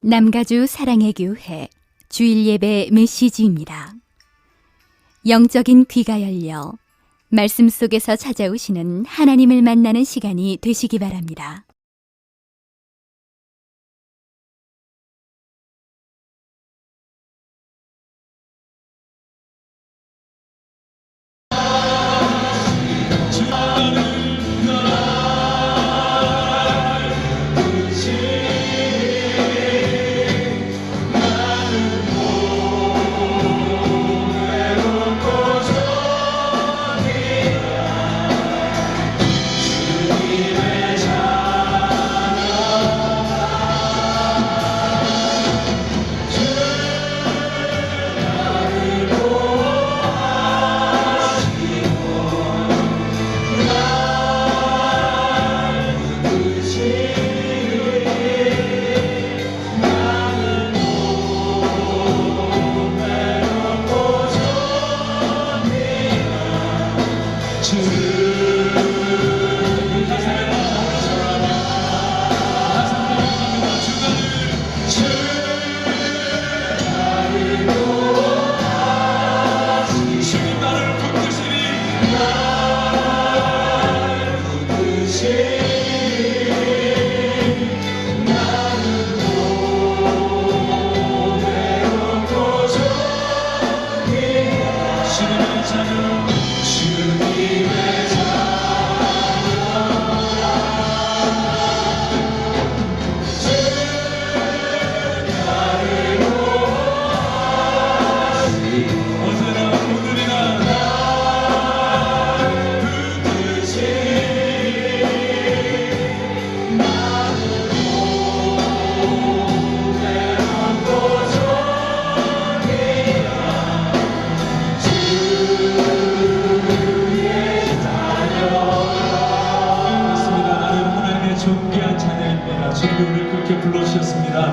남가주 사랑의 교회 주일 예배 메시지입니다. 영적인 귀가 열려 말씀 속에서 찾아오시는 하나님을 만나는 시간이 되시기 바랍니다.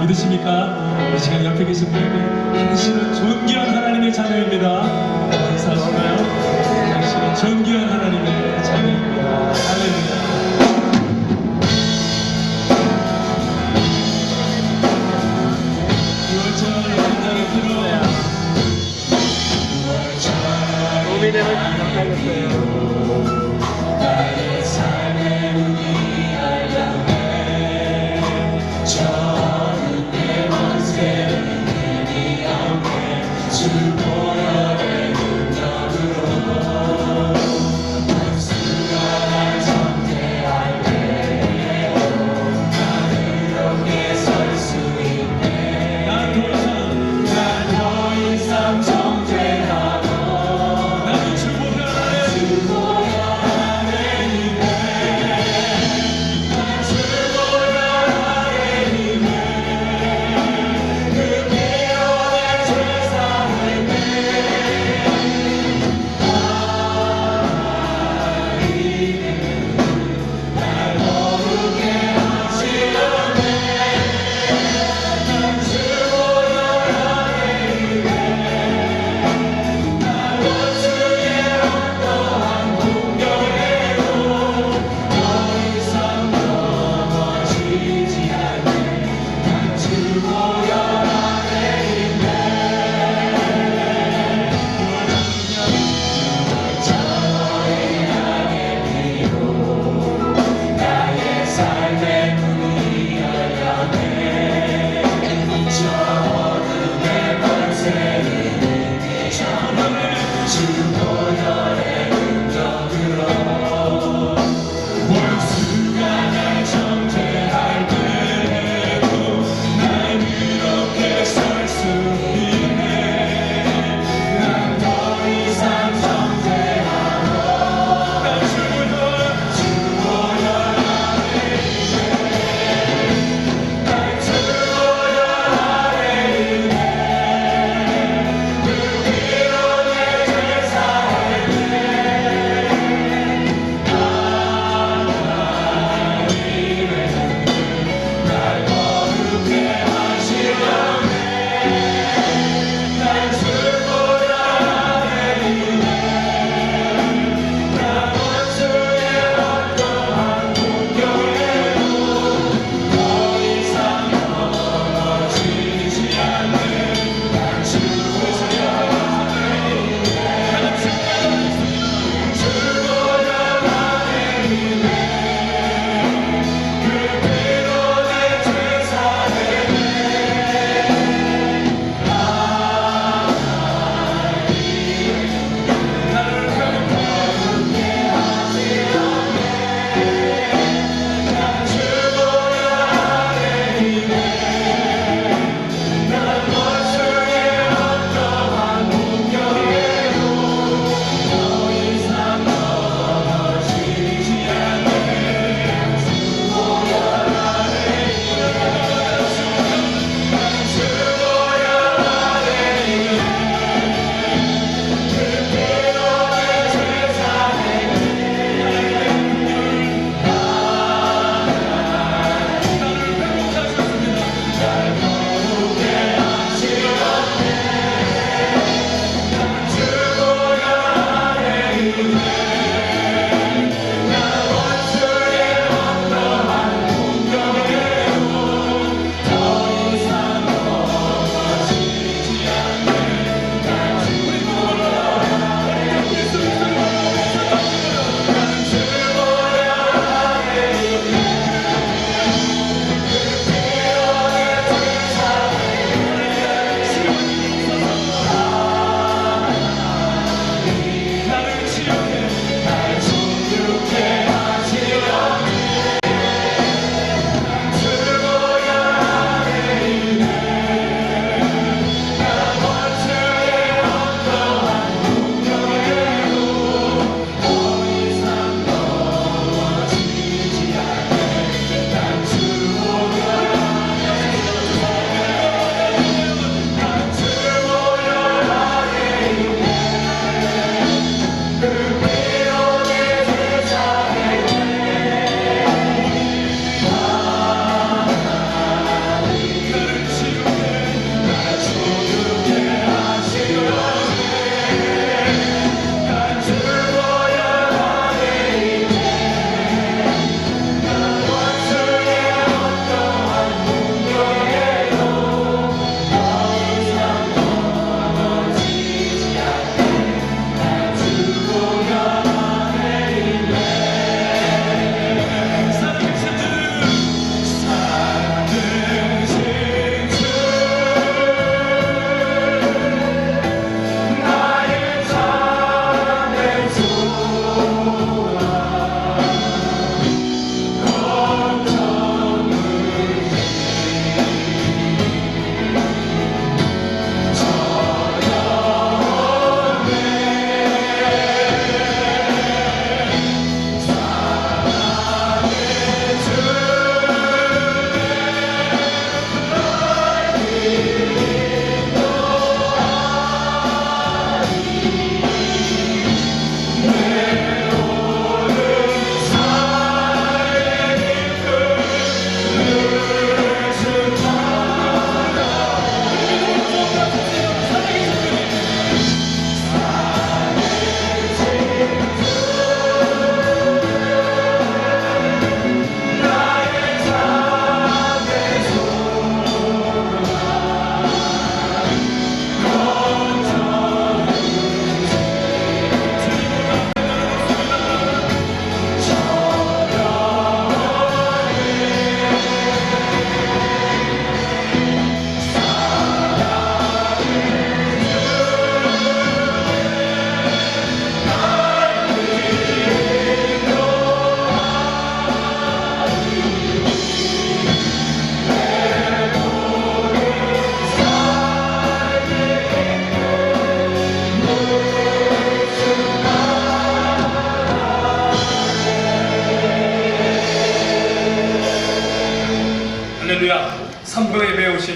믿으십니까? 이 시간 옆에 계신 분에게 당신은 존귀한 하나님의 자녀입니다. 인사하시나요? 당신은 존귀한 하나님의 자녀입니다. 할렐루야. 고민을 감사했어요. 나는 주보혈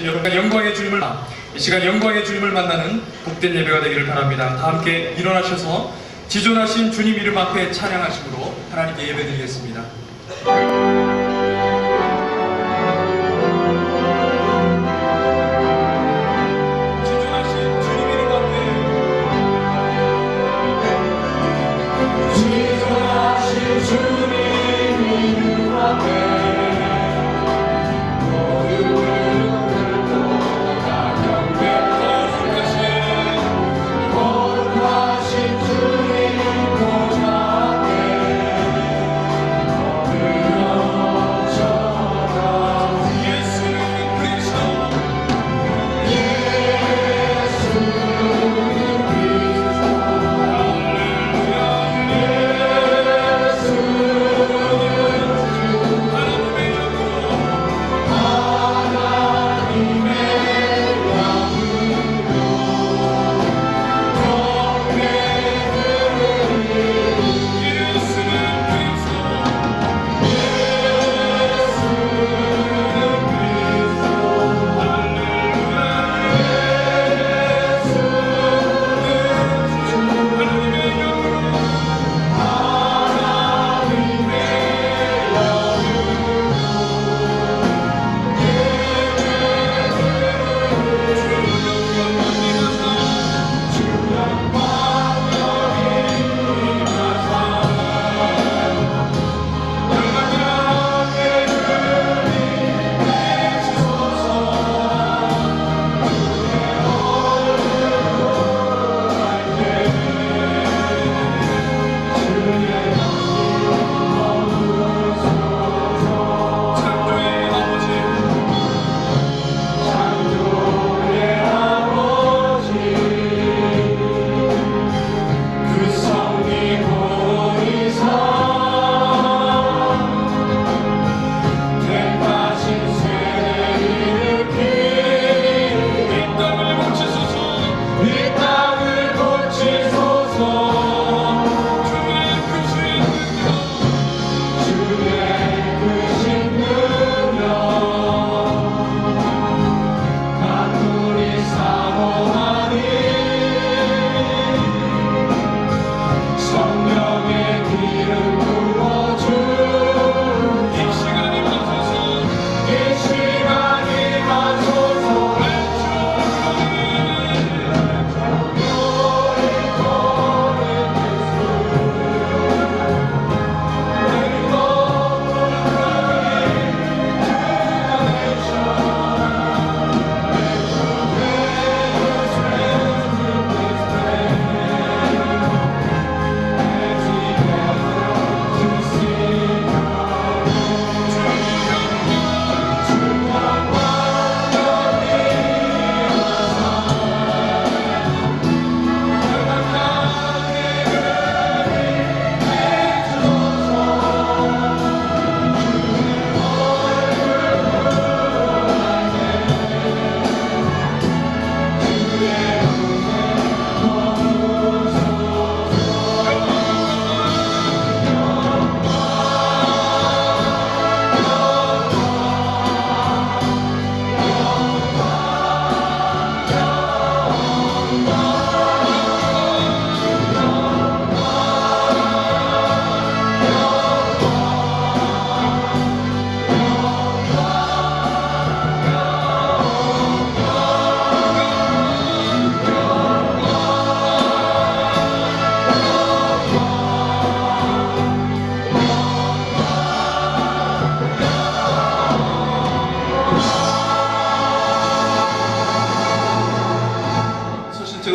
오신 여러분, 영광의 주님을 이 시간 영광의 주님을 만나는 복된 예배가 되기를 바랍니다. 다 함께 일어나셔서 지존하신 주님 이름 앞에 찬양하심으로 하나님께 예배드리겠습니다.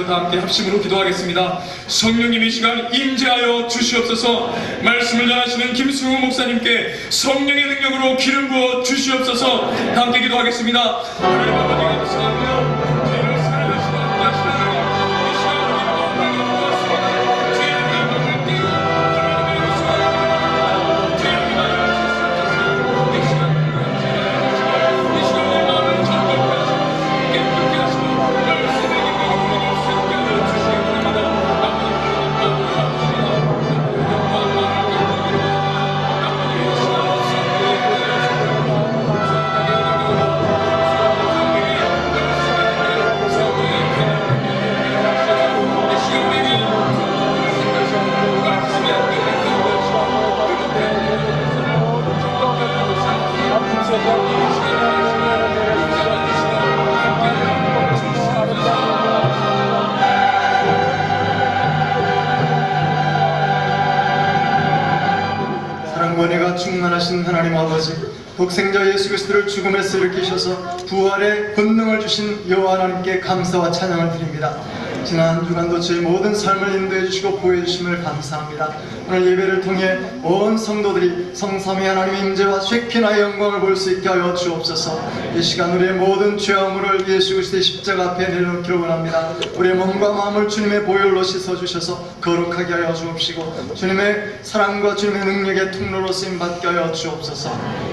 다 함께 합심으로 기도하겠습니다. 성령님 이 시간 임재하여 주시옵소서. 말씀을 전하시는 김승우 목사님께 성령의 능력으로 기름 부어 주시옵소서. 다 함께 기도하겠습니다. 하나님 아버지 감사합니다. 저희를 사랑하시는 하나님, 이 시간 우리를 기도하습니다. 주의 이름을 띄워 하나님의 요소입니다. 주의 이름을 주시옵소서. 이 시간 이 시간 내 마음을 즐겁게 하시고 깨끗게 하시고 말씀의 전능하신 하나님 아버지, 독생자 예수 그리스도를 죽음에서 일으키셔서 부활의 권능을 주신 여호와 하나님께 감사와 찬양을 드립니다. 지난 한 주간도 저희 모든 삶을 인도해 주시고 보호해 주심을 감사합니다. 오늘 예배를 통해 온 성도들이 성삼위 하나님의 임재와 쉐키나의 영광을 볼 수 있게 하여 주옵소서. 이 시간 우리의 모든 죄악물을 예수 그리스도의 십자가 앞에 내려놓기를 원합니다. 우리의 몸과 마음을 주님의 보혈로 씻어주셔서 거룩하게 하여 주옵시고, 주님의 사랑과 주님의 능력의 통로로 쓰임받게 하여 주옵소서.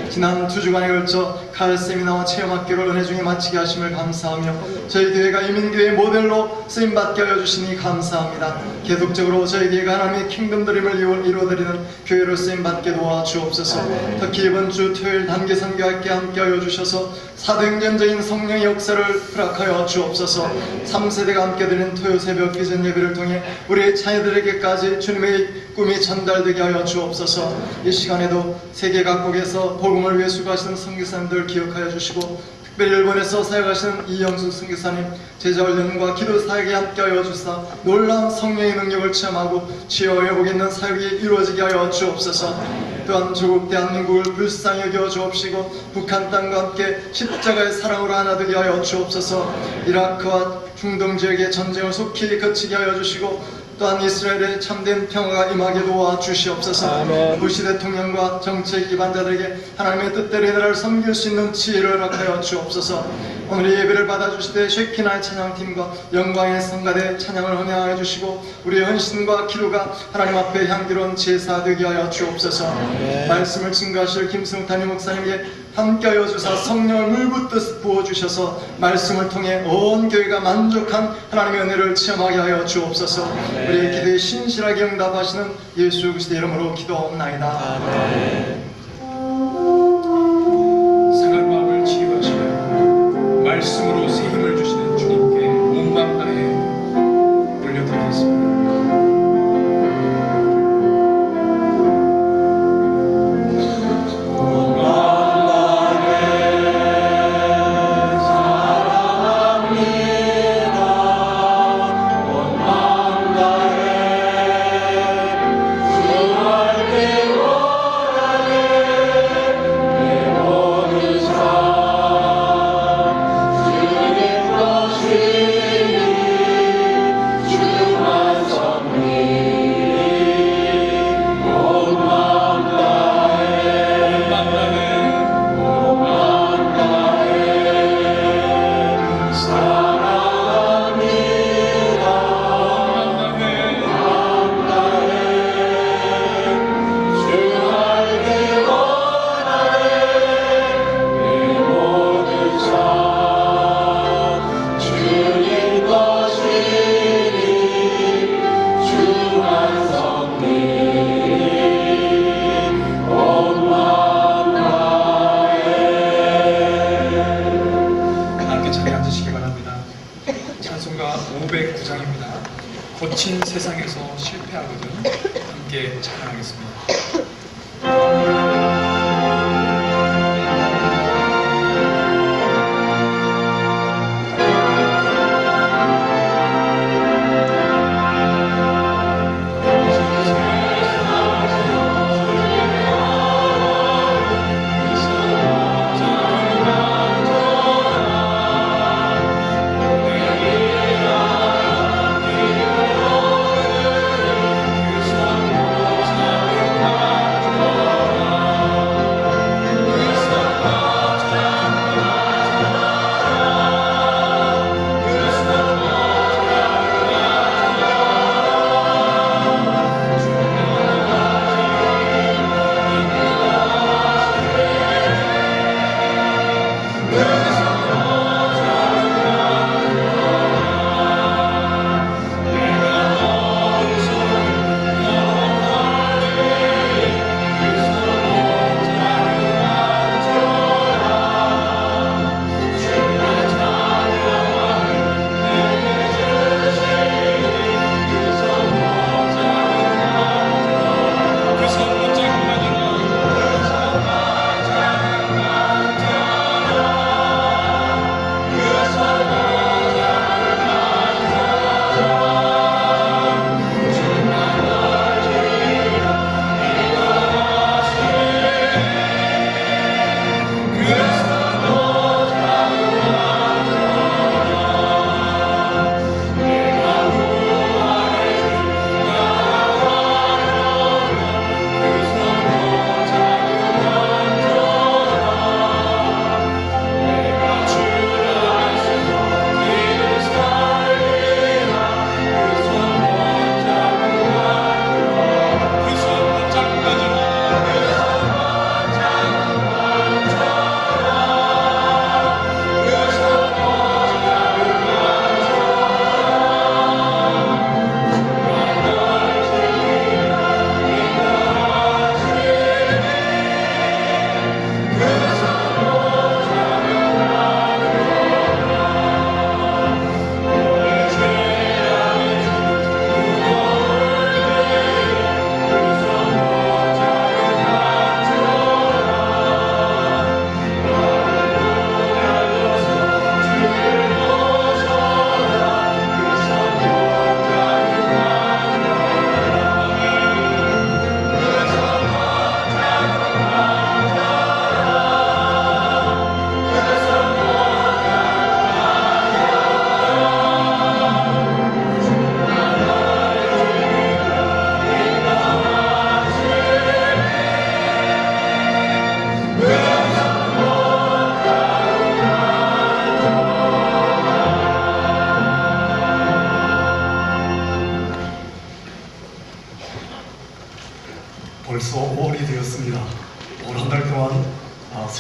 지난 두 주간에 걸쳐 가을 세미나와 체험학교를 은혜 중에 마치게 하심을 감사하며, 저희 교회가 이민교회의 모델로 쓰임받게 하여 주시니 감사합니다. 계속적으로 저희 교회가 하나님의 킹덤 드림을 이루어드리는 교회로 쓰임받게 도와주옵소서. 특히 이번 주 토요일 단기 선교학교에 함께 하여 주셔서 사도행전적인 성령의 역사를 허락하여 주옵소서. 3세대가 함께 드리는 토요 새벽 기전 예배를 통해 우리의 자녀들에게까지 주님의 꿈이 전달되게 하여 주옵소서. 이 시간에도 세계 각국에서 복음을 위해 수고하시는 선교사님들 기억하여 주시고, 특별히 일본에서 사역하시는 이영숙 선교사님 제자 훈련과 기도 사역에 함께하여 주사 놀라운 성령의 능력을 체험하고 치유 회복 있는 사역이 이루어지게 하여 주옵소서. 또한 조국 대한민국을 불쌍히 여겨 주옵시고, 북한 땅과 함께 십자가의 사랑으로 하나 되게 하여 주옵소서. 이라크와 중동 지역의 전쟁을 속히 그치게 하여 주시고, 또한 이스라엘의 참된 평화가 임하게 도와 주시옵소서. 부시 대통령과 정책 기반자들에게 하나님의 뜻대로 이 나라를 섬길 수 있는 지혜를 허락하여 주옵소서. 오늘 예배를 받아주실 때 쉐키나의 찬양팀과 영광의 성가대 찬양을 헌양하여 주시고, 우리의 헌신과 기도가 하나님 앞에 향기로운 제사 되게 하여 주옵소서. 말씀을 증거하실 김승욱 담임 목사님에게 함께하여 주사 성령을 물붓듯 부어주셔서 말씀을 통해 온 교회가 만족한 하나님의 은혜를 체험하게 하여 주옵소서. 우리의 기도에 신실하게 응답하시는 예수 그리스도의 이름으로 기도하옵나이다. 상한 마음을 치유하시며 말씀으로 새 힘을 주시는 주님께 온 마음 다해 올려드리겠습니다. 찬송가 509장입니다. 거친 세상에서 실패하거든. 함께 찬양하겠습니다. 아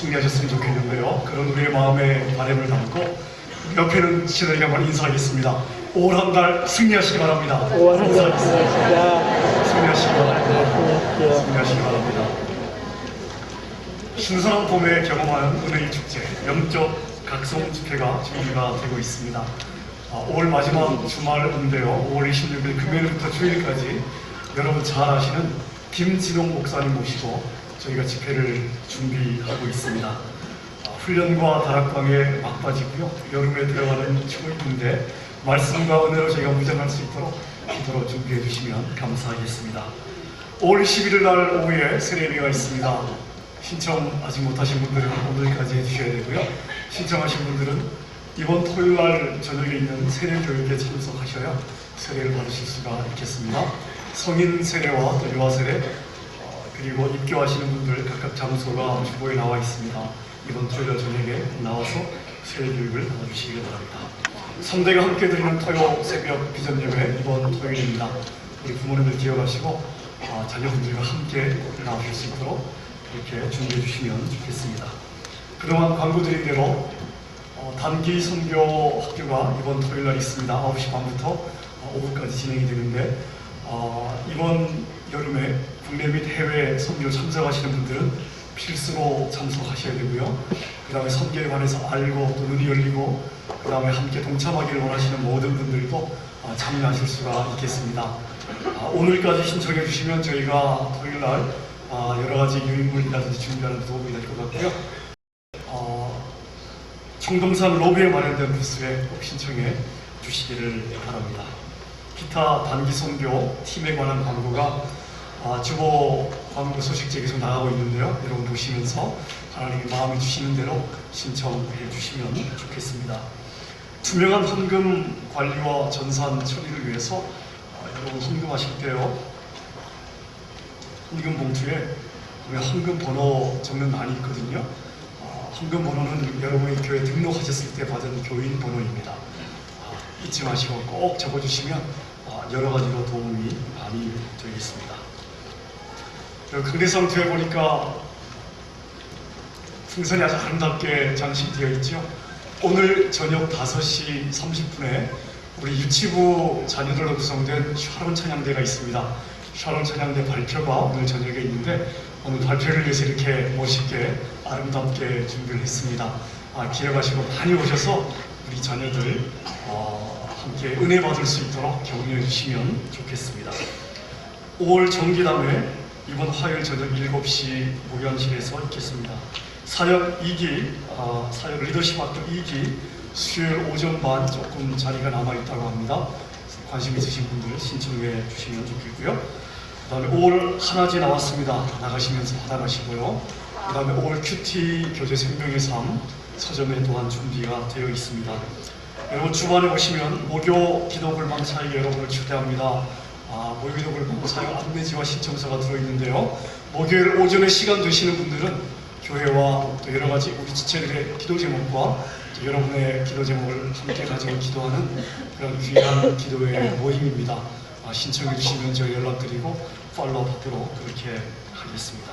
승리하셨으면 좋겠는데요. 그런 우리의 마음의 바람을 담고 옆에는 저희가 한번 인사하겠습니다. 올 한 달 승리하시기 바랍니다. 올 한 달 승리하시자. 승리하시기 바랍니다. 승리하십시오. 승리하시기 바랍니다. 신선한 봄에 경험하는 은혜의 축제, 영적 각성 집회가 준비가 되고 있습니다. 5월 마지막 주말인데요. 5월 26일 금요일부터 주일까지 여러분 잘 아시는 김진홍 목사님 모시고 저희가 집회를 준비하고 있습니다. 훈련과 다락방에 막바지고요. 여름에 들어가는 추위인데 말씀과 은혜로 저희가 무장할 수 있도록 기도로 준비해 주시면 감사하겠습니다. 5월 11일 날 오후에 세례회가 있습니다. 신청 아직 못하신 분들은 오늘까지 해주셔야 되고요. 신청하신 분들은 이번 토요일 날 저녁에 있는 세례 교육에 참석하셔야 세례를 받으실 수가 있겠습니다. 성인 세례와 또 유아 세례 그리고 입교하시는 분들 각각 장소가 주보에 나와 있습니다. 이번 토요일 저녁에 나와서 세례 교육을 받아주시기 바랍니다. 3대가 함께 드리는 토요 새벽 비전 예배 이번 토요일입니다. 우리 부모님들 기억하시고 자녀분들과 함께 나오실 수 있도록 이렇게 준비해 주시면 좋겠습니다. 그동안 광고 드린 대로 단기 선교 학교가 이번 토요일 날 있습니다. 9시 반부터 오후까지 진행이 되는데 이번 여름에 국내 및 해외 선교 참석하시는 분들은 필수로 참석하셔야 되고요. 그 다음에 선교에 관해서 알고 또 눈이 열리고 그 다음에 함께 동참하기를 원하시는 모든 분들도 참여하실 수가 있겠습니다. 오늘까지 신청해 주시면 저희가 토요일 날 여러 가지 유인물이라든지 준비하는 데 도움이 될 것 같고요. 청동산 로비에 마련된 부스에 꼭 신청해 주시기를 바랍니다. 기타 단기 선교 팀에 관한 광고가 주보 광고 소식지에 계속 나가고 있는데요. 여러분 보시면서 하나님이 마음에 주시는 대로 신청해 주시면 좋겠습니다. 투명한 헌금 관리와 전산 처리를 위해서 여러분 헌금하실 때요. 헌금 봉투에 헌금 번호 적는欄이 있거든요. 헌금 번호는 여러분이 교회 등록하셨을 때 받은 교인 번호입니다. 잊지 마시고 꼭 적어주시면 여러 가지로 도움이 많이 되겠습니다. 강대상 뒤에 보니까 풍선이 아주 아름답게 장식되어 있죠. 오늘 저녁 5시 30분에 우리 유치부 자녀들로 구성된 샤론 찬양대가 있습니다. 샤론 찬양대 발표가 오늘 저녁에 있는데 오늘 발표를 위해서 이렇게 멋있게 아름답게 준비를 했습니다. 기억하시고 많이 오셔서 우리 자녀들 함께 은혜 받을 수 있도록 격려해 주시면 좋겠습니다. 5월 정기담회 이번 화요일 저녁 7시 모연실에서 있겠습니다. 사역 2기, 사역 리더십 학교 2기 수요일 오전 반 조금 자리가 남아있다고 합니다. 관심 있으신 분들 신청해 주시면 좋겠고요. 그 다음에 5월 하나제 나왔습니다. 나가시면서 받아가시고요. 그 다음에 5월 큐티 교제 생명의 삶 서점에 또한 준비가 되어 있습니다. 여러분 주반에 오시면 모교 기도 불방 사역에 여러분을 초대합니다. 모교 기도 불방 사역 안내지와 신청서가 들어있는데요. 목요일 오전에 시간 되시는 분들은 교회와 또 여러 가지 우리 지체들의 기도 제목과 여러분의 기도 제목을 함께 가지고 기도하는 그런 귀한 기도의 모임입니다. 신청해 주시면 저희 연락드리고 팔로우 받도록 그렇게 하겠습니다.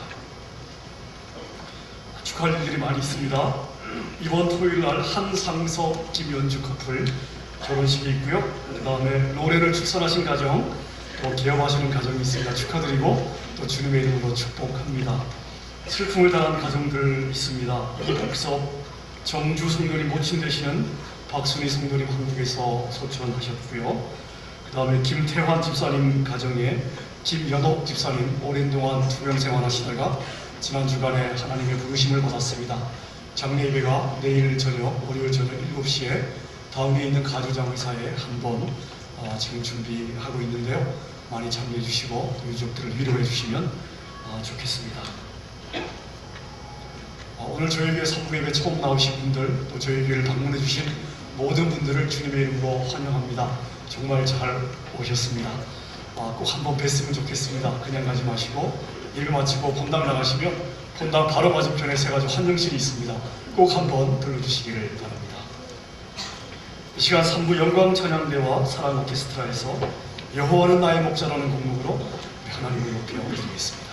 축하할 일들이 많이 있습니다. 이번 토요일 날 한상석 김연주 커플 결혼식이 있고요. 그 다음에 로렌을 출산하신 가정, 또 개업하시는 가정이 있습니다. 축하드리고 또 주님의 이름으로 축복합니다. 슬픔을 당한 가정들 있습니다. 이복섭 정주 성도님 모친 되시는 박순희 성도님 한국에서 소천하셨고요. 그 다음에 김태환 집사님 가정에 김연옥 집사님 오랜 동안 투병 생활하시다가 지난 주간에 하나님의 부르심을 받았습니다. 장례 예배가 내일 저녁 월요일 저녁 7시에 다음에 있는 가주장의사에 한번 지금 준비하고 있는데요. 많이 참여해 주시고 유족들을 위로해 주시면 좋겠습니다. 오늘 저희 교회 선부 예배 처음 나오신 분들 또 저희 교회를 방문해 주신 모든 분들을 주님의 이름으로 환영합니다. 정말 잘 오셨습니다. 꼭 한번 뵀으면 좋겠습니다. 그냥 가지 마시고 예배 마치고 본당 나가시면 본당 바로 맞은편에 세 가지 환영실이 있습니다. 꼭 한번 들러주시기를 바랍니다. 이 시간 3부 영광 찬양대와 사랑 오케스트라에서 여호와는 나의 목자라는 곡목으로 하나님을 높여 드리겠습니다.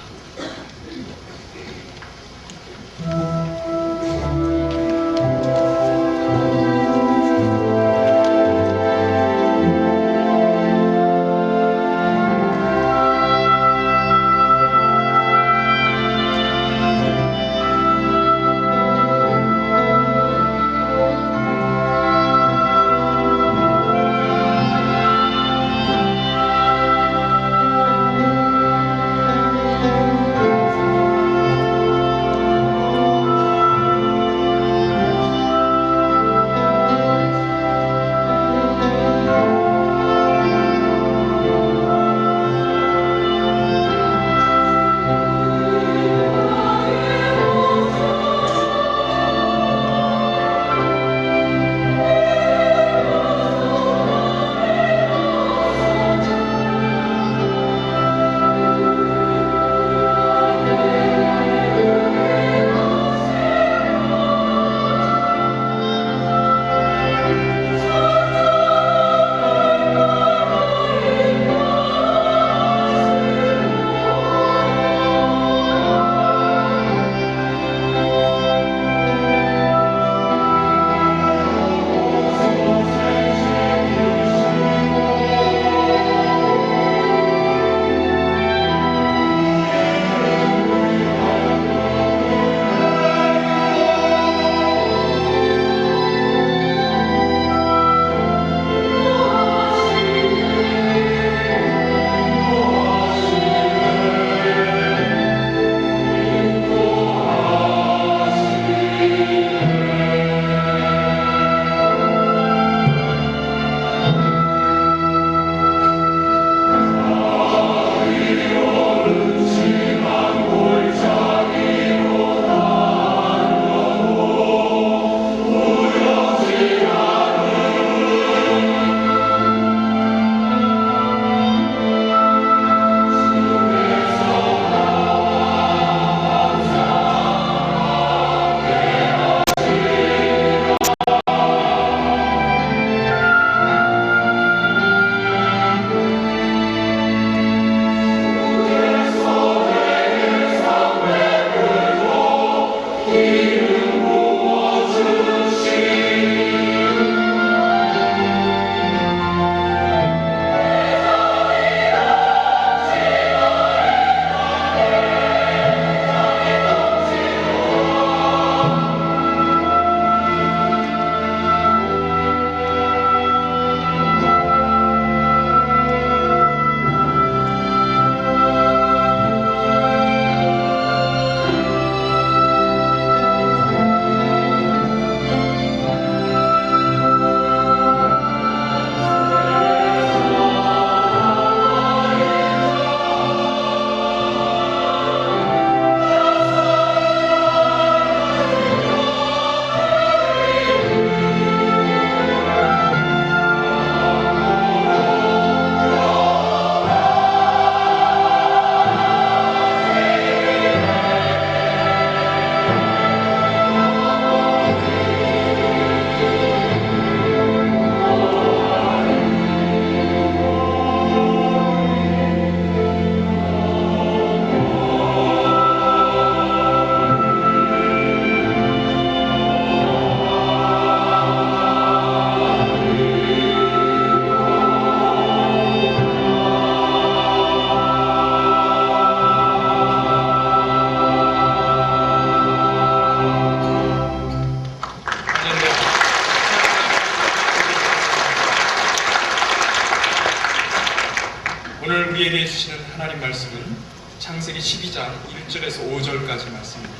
오늘 우리에게 주시는 하나님 말씀은 창세기 12장 1절에서 5절까지 말씀입니다.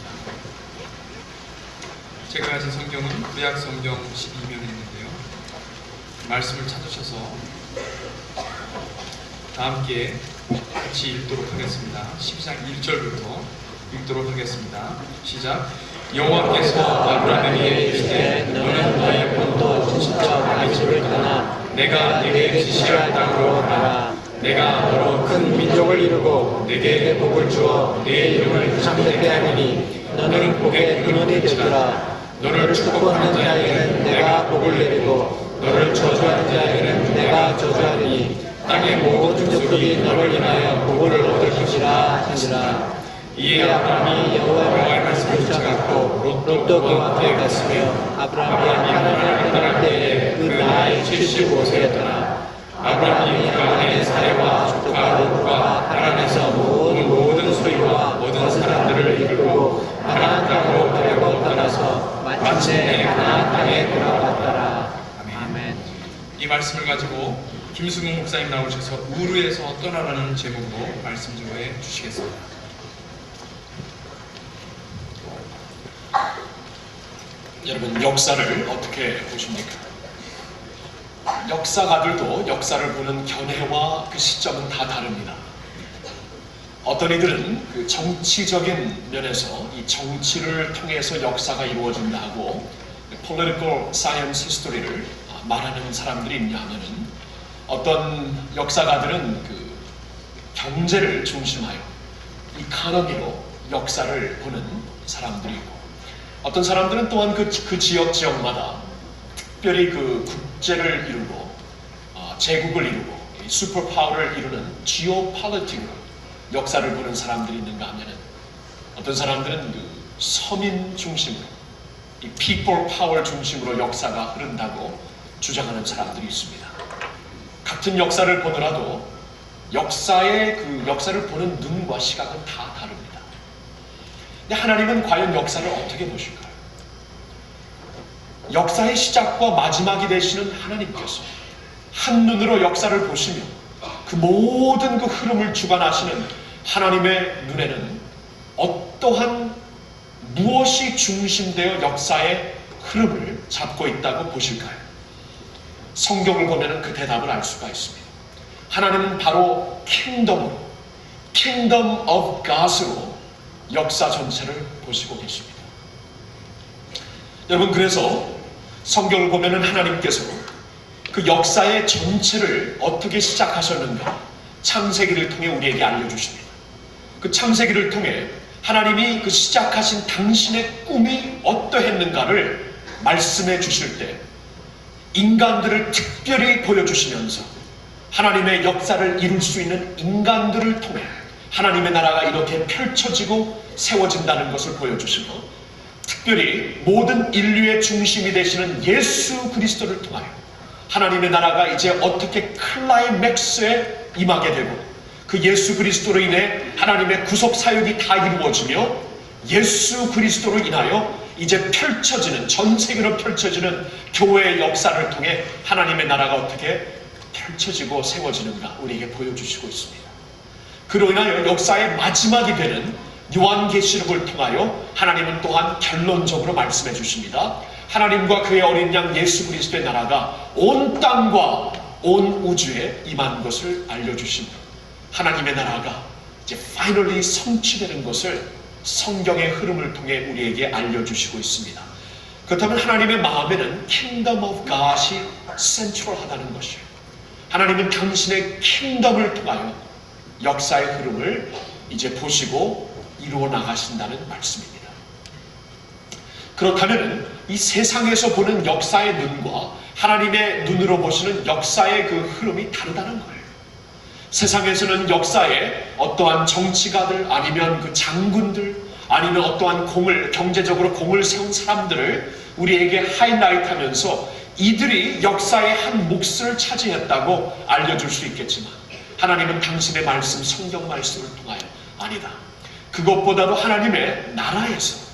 제가 가진 성경은 구약 성경 12면인데요. 말씀을 찾으셔서 다 함께 같이 읽도록 하겠습니다. 12장 1절부터 읽도록 하겠습니다. 시작. 여호와께서 아브라함에게 이르시되 너는 너의 본토 친척 아비 집을 떠나 내가 네게 지시할 땅으로 가라. 내가 너로 큰 민족을 이루고 네게 복을 주어 네 이름을 참되게 하리니 너는 복의 근원이 되리라. 너를 축복하는 자에게는 내가 복을 내리고 너를 저주하는 자에게는 내가 저주하리니 땅의 모든 족속이 너를 인하여 복을 얻을 것이라 하시니라. 이에 아브라함이 여호와의 말씀을 쫓아갔고 롯도 그와 함께 갔으며 아브라함이 하란을 떠날 때에 그 나이 75세였더라. 아브라함이 가나안의 사례와 조카 롯과 하란에서 모든 소유와 모든 사람들을 이끌고 가나안 땅으로 가려고 떠나서 마침내 가나안 땅에 돌아왔더라. 아멘. 이 말씀을 가지고 김승웅 목사님 나오셔서 우르에서 떠나라는 제목으로 말씀 좀 해 주시겠습니다. 여러분, 역사를 어떻게 보십니까? 역사가들도 역사를 보는 견해와 그 시점은 다 다릅니다. 어떤 이들은 그 정치적인 면에서 이 정치를 통해서 역사가 이루어진다 하고 political science history를 말하는 사람들이 있냐 하면은 어떤 역사가들은 그 경제를 중심하여 이코노미로 역사를 보는 사람들이 있고 어떤 사람들은 또한 그 지역마다 특별히 그 국제를 이루고 제국을 이루고 슈퍼파워를 이루는 지오폴리틱으로 역사를 보는 사람들이 있는가 하면은 어떤 사람들은 그 서민 중심으로 이 people power 중심으로 역사가 흐른다고 주장하는 사람들이 있습니다. 같은 역사를 보더라도 역사의 그 역사를 보는 눈과 시각은 다 다릅니다. 근데 하나님은 과연 역사를 어떻게 보실까요? 역사의 시작과 마지막이 되시는 하나님께서 한눈으로 역사를 보시며 그 모든 그 흐름을 주관하시는 하나님의 눈에는 어떠한 무엇이 중심되어 역사의 흐름을 잡고 있다고 보실까요? 성경을 보면 그 대답을 알 수가 있습니다. 하나님은 바로 킹덤으로, Kingdom of God으로 역사 전체를 보시고 계십니다. 여러분, 그래서 성경을 보면 하나님께서 그 역사의 전체를 어떻게 시작하셨는가 창세기를 통해 우리에게 알려주십니다. 그 창세기를 통해 하나님이 그 시작하신 당신의 꿈이 어떠했는가를 말씀해 주실 때 인간들을 특별히 보여주시면서 하나님의 역사를 이룰 수 있는 인간들을 통해 하나님의 나라가 이렇게 펼쳐지고 세워진다는 것을 보여주시고 특별히 모든 인류의 중심이 되시는 예수 그리스도를 통하여 하나님의 나라가 이제 어떻게 클라이맥스에 임하게 되고 그 예수 그리스도로 인해 하나님의 구속 사역이 다 이루어지며 예수 그리스도로 인하여 이제 펼쳐지는 전 세계로 펼쳐지는 교회의 역사를 통해 하나님의 나라가 어떻게 펼쳐지고 세워지는가 우리에게 보여주시고 있습니다. 그로 인하여 역사의 마지막이 되는 요한계시록을 통하여 하나님은 또한 결론적으로 말씀해 주십니다. 하나님과 그의 어린 양 예수 그리스도의 나라가 온 땅과 온 우주에 임한 것을 알려주십니다. 하나님의 나라가 이제 finally 성취되는 것을 성경의 흐름을 통해 우리에게 알려주시고 있습니다. 그렇다면 하나님의 마음에는 Kingdom of God이 센트럴하다는 것이에요. 하나님은 당신의 킹덤을 통하여 역사의 흐름을 이제 보시고 이루어 나가신다는 말씀입니다. 그렇다면 이 세상에서 보는 역사의 눈과 하나님의 눈으로 보시는 역사의 그 흐름이 다르다는 거예요. 세상에서는 역사에 어떠한 정치가들 아니면 그 장군들 아니면 어떠한 경제적으로 공을 세운 사람들을 우리에게 하이라이트하면서 이들이 역사의 한 몫을 차지했다고 알려줄 수 있겠지만 하나님은 당신의 말씀, 성경 말씀을 통하여 아니다. 그것보다도 하나님의 나라에서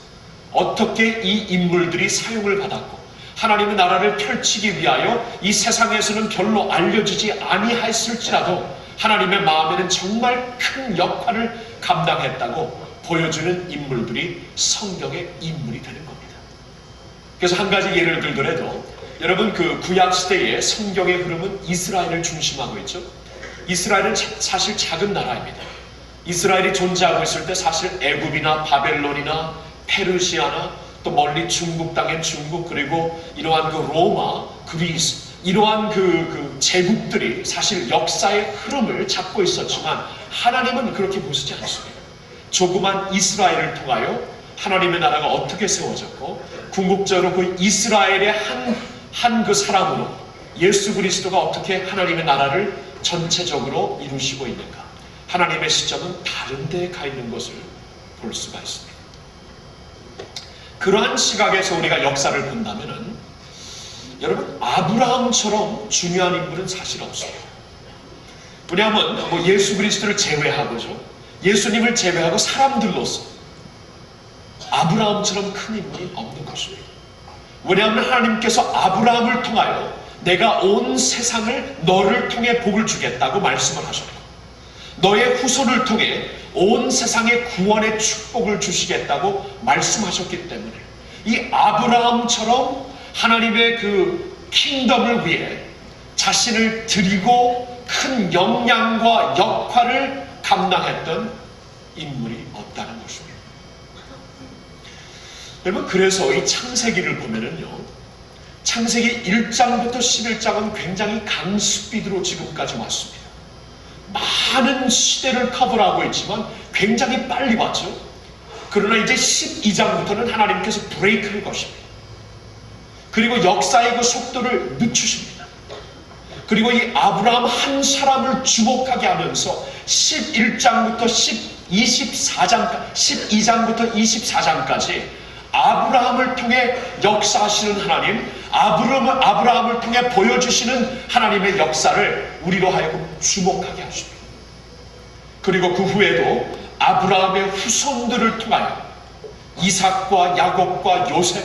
어떻게 이 인물들이 사용을 받았고 하나님의 나라를 펼치기 위하여 이 세상에서는 별로 알려지지 아니했을지라도 하나님의 마음에는 정말 큰 역할을 감당했다고 보여주는 인물들이 성경의 인물이 되는 겁니다. 그래서 한 가지 예를 들더라도 여러분 그 구약 시대의 성경의 흐름은 이스라엘을 중심하고 있죠. 이스라엘은 사실 작은 나라입니다. 이스라엘이 존재하고 있을 때 사실 애굽이나 바벨론이나 페르시아나 또 멀리 중국 땅의 중국 그리고 이러한 그 로마, 그리스 이러한 그 제국들이 사실 역사의 흐름을 잡고 있었지만 하나님은 그렇게 보시지 않습니다. 조그만 이스라엘을 통하여 하나님의 나라가 어떻게 세워졌고 궁극적으로 그 이스라엘의 한 그 사람으로 예수 그리스도가 어떻게 하나님의 나라를 전체적으로 이루시고 있는가. 하나님의 시점은 다른 데에 가 있는 것을 볼 수가 있습니다. 그러한 시각에서 우리가 역사를 본다면은 여러분 아브라함처럼 중요한 인물은 사실 없어요. 왜냐하면 뭐 예수 그리스도를 제외하고죠. 예수님을 제외하고 사람들로서 아브라함처럼 큰 인물은 없는 것입니다. 왜냐하면 하나님께서 아브라함을 통하여 내가 온 세상을 너를 통해 복을 주겠다고 말씀을 하셨고 너의 후손을 통해 온 세상의 구원의 축복을 주시겠다고 말씀하셨기 때문에 이 아브라함처럼 하나님의 그 킹덤을 위해 자신을 드리고 큰 역량과 역할을 감당했던 인물이 없다는 것입니다. 여러분 그래서 이 창세기를 보면은요 창세기 1장부터 11장은 굉장히 강스피드로 지금까지 왔습니다. 많은 시대를 커버하고 있지만 굉장히 빨리 왔죠. 그러나 이제 12장부터는 하나님께서 브레이크를 거십니다. 그리고 역사의 그 속도를 늦추십니다. 그리고 이 아브라함 한 사람을 주목하게 하면서 11장부터 12장부터 24장까지 아브라함을 통해 역사하시는 하나님, 아브라함을 통해 보여주시는 하나님의 역사를 우리로 하여금 주목하게 하십니다. 그리고 그 후에도 아브라함의 후손들을 통하여 이삭과 야곱과 요셉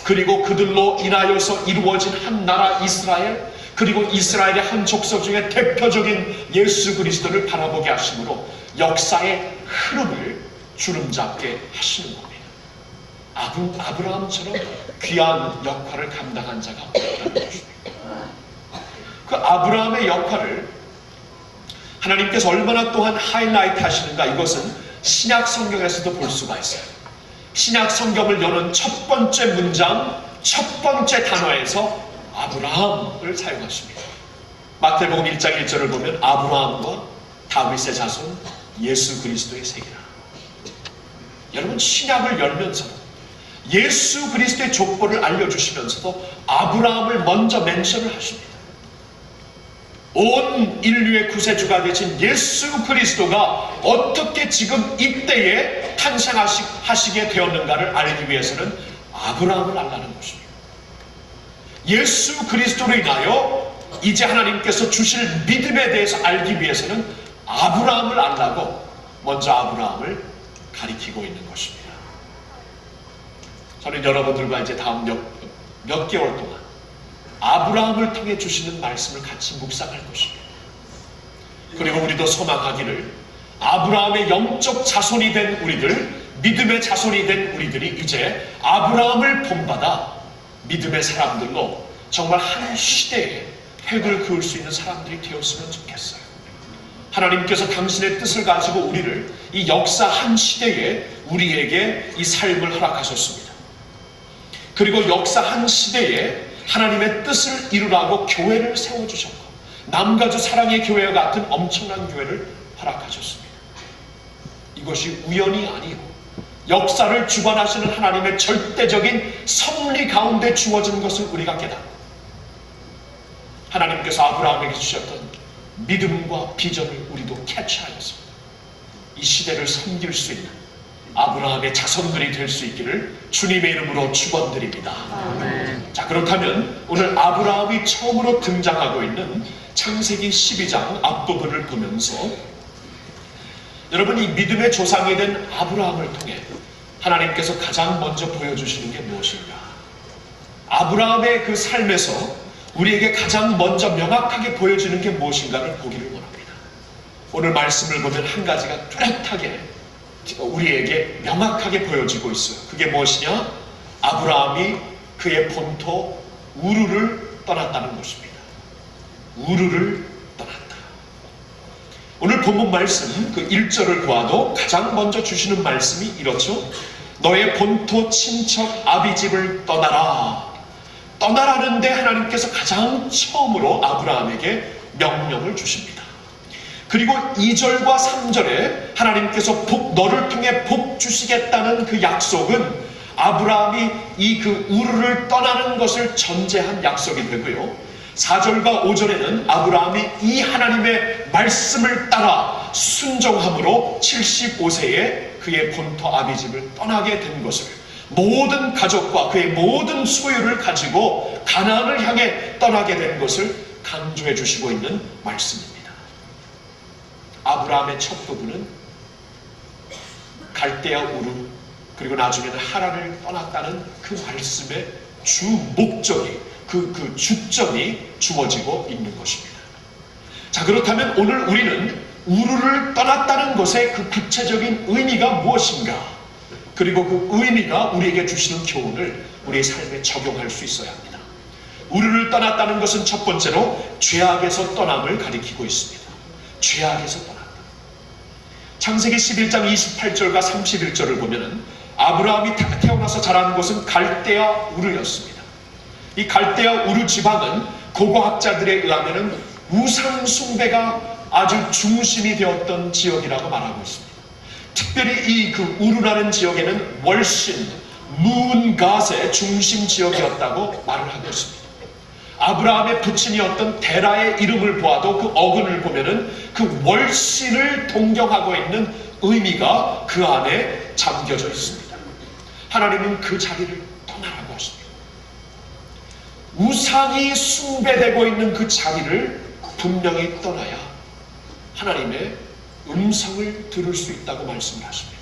그리고 그들로 인하여서 이루어진 한 나라 이스라엘 그리고 이스라엘의 한 족속 중에 대표적인 예수 그리스도를 바라보게 하심으로 역사의 흐름을 주름잡게 하시는 겁니다. 아브라함처럼 귀한 역할을 감당한 자가 없다는 것입니다. 그 아브라함의 역할을 하나님께서 얼마나 또한 하이라이트 하시는가 이것은 신약 성경에서도 볼 수가 있어요. 신약 성경을 여는 첫 번째 문장, 첫 번째 단어에서 아브라함을 사용하십니다. 마태복음 1장 1절을 보면 아브라함과 다윗의 자손 예수 그리스도의 세계라. 여러분 신약을 열면서 예수 그리스도의 족보를 알려주시면서도 아브라함을 먼저 멘션을 하십니다. 온 인류의 구세주가 되신 예수 그리스도가 어떻게 지금 이때에 탄생하시게 되었는가를 알기 위해서는 아브라함을 알라는 것입니다. 예수 그리스도로 인하여 이제 하나님께서 주실 믿음에 대해서 알기 위해서는 아브라함을 알라고 먼저 아브라함을 가리키고 있는 것입니다. 저는 여러분들과 이제 다음 몇 개월 동안 아브라함을 통해 주시는 말씀을 같이 묵상할 것입니다. 그리고 우리도 소망하기를 아브라함의 영적 자손이 된 우리들, 믿음의 자손이 된 우리들이 이제 아브라함을 본받아 믿음의 사람들로 정말 한 시대에 획을 그을 수 있는 사람들이 되었으면 좋겠어요. 하나님께서 당신의 뜻을 가지고 우리를 이 역사 한 시대에 우리에게 이 삶을 허락하셨습니다. 그리고 역사 한 시대에 하나님의 뜻을 이루라고 교회를 세워주셨고 남가주 사랑의 교회와 같은 엄청난 교회를 허락하셨습니다. 이것이 우연이 아니고 역사를 주관하시는 하나님의 절대적인 섭리 가운데 주어진 것을 우리가 깨닫고 하나님께서 아브라함에게 주셨던 믿음과 비전을 우리도 캐치하여서 이 시대를 섬길 수 있는 아브라함의 자손들이 될 수 있기를 주님의 이름으로 축원드립니다. 자, 그렇다면 오늘 아브라함이 처음으로 등장하고 있는 창세기 12장 앞부분을 보면서 여러분 이 믿음의 조상이 된 아브라함을 통해 하나님께서 가장 먼저 보여주시는 게 무엇인가? 아브라함의 그 삶에서 우리에게 가장 먼저 명확하게 보여주는 게 무엇인가를 보기를 원합니다. 오늘 말씀을 보면 한 가지가 뚜렷하게 우리에게 명확하게 보여지고 있어요. 그게 무엇이냐? 아브라함이 그의 본토 우르를 떠났다는 것입니다. 우르를 떠났다. 오늘 본문 말씀 그 1절을 보아도 가장 먼저 주시는 말씀이 이렇죠. 너의 본토 친척 아비집을 떠나라. 떠나라는데 하나님께서 가장 처음으로 아브라함에게 명령을 주십니다. 그리고 2절과 3절에 하나님께서 너를 통해 복 주시겠다는 그 약속은 아브라함이 이 그 우르를 떠나는 것을 전제한 약속이 되고요. 4절과 5절에는 아브라함이 이 하나님의 말씀을 따라 순종함으로 75세에 그의 본토 아비집을 떠나게 된 것을, 모든 가족과 그의 모든 소유를 가지고 가나안을 향해 떠나게 된 것을 강조해 주시고 있는 말씀입니다. 아브라함의 첫 부분은 갈대아 우르 그리고 나중에는 하란을 떠났다는 그 말씀의 주 목적이 그 주점이 주어지고 있는 것입니다. 자, 그렇다면 오늘 우리는 우르를 떠났다는 것의 그 구체적인 의미가 무엇인가, 그리고 그 의미가 우리에게 주시는 교훈을 우리의 삶에 적용할 수 있어야 합니다. 우르를 떠났다는 것은 첫 번째로 죄악에서 떠남을 가리키고 있습니다. 죄악에서 떠났다. 창세기 11장 28절과 31절을 보면은 아브라함이 태어나서 자란 곳은 갈대아 우르였습니다. 이 갈대아 우르 지방은 고고학자들에 의하면은 우상 숭배가 아주 중심이 되었던 지역이라고 말하고 있습니다. 특별히 이 그 우르라는 지역에는 월신, 문갓의 중심 지역이었다고 말을 하고 있습니다. 아브라함의 부친이었던 데라의 이름을 보아도 그 어근을 보면은 그 월신을 동경하고 있는 의미가 그 안에 잠겨져 있습니다. 하나님은 그 자리를 떠나라고 하십니다. 우상이 숭배되고 있는 그 자리를 분명히 떠나야 하나님의 음성을 들을 수 있다고 말씀을 하십니다.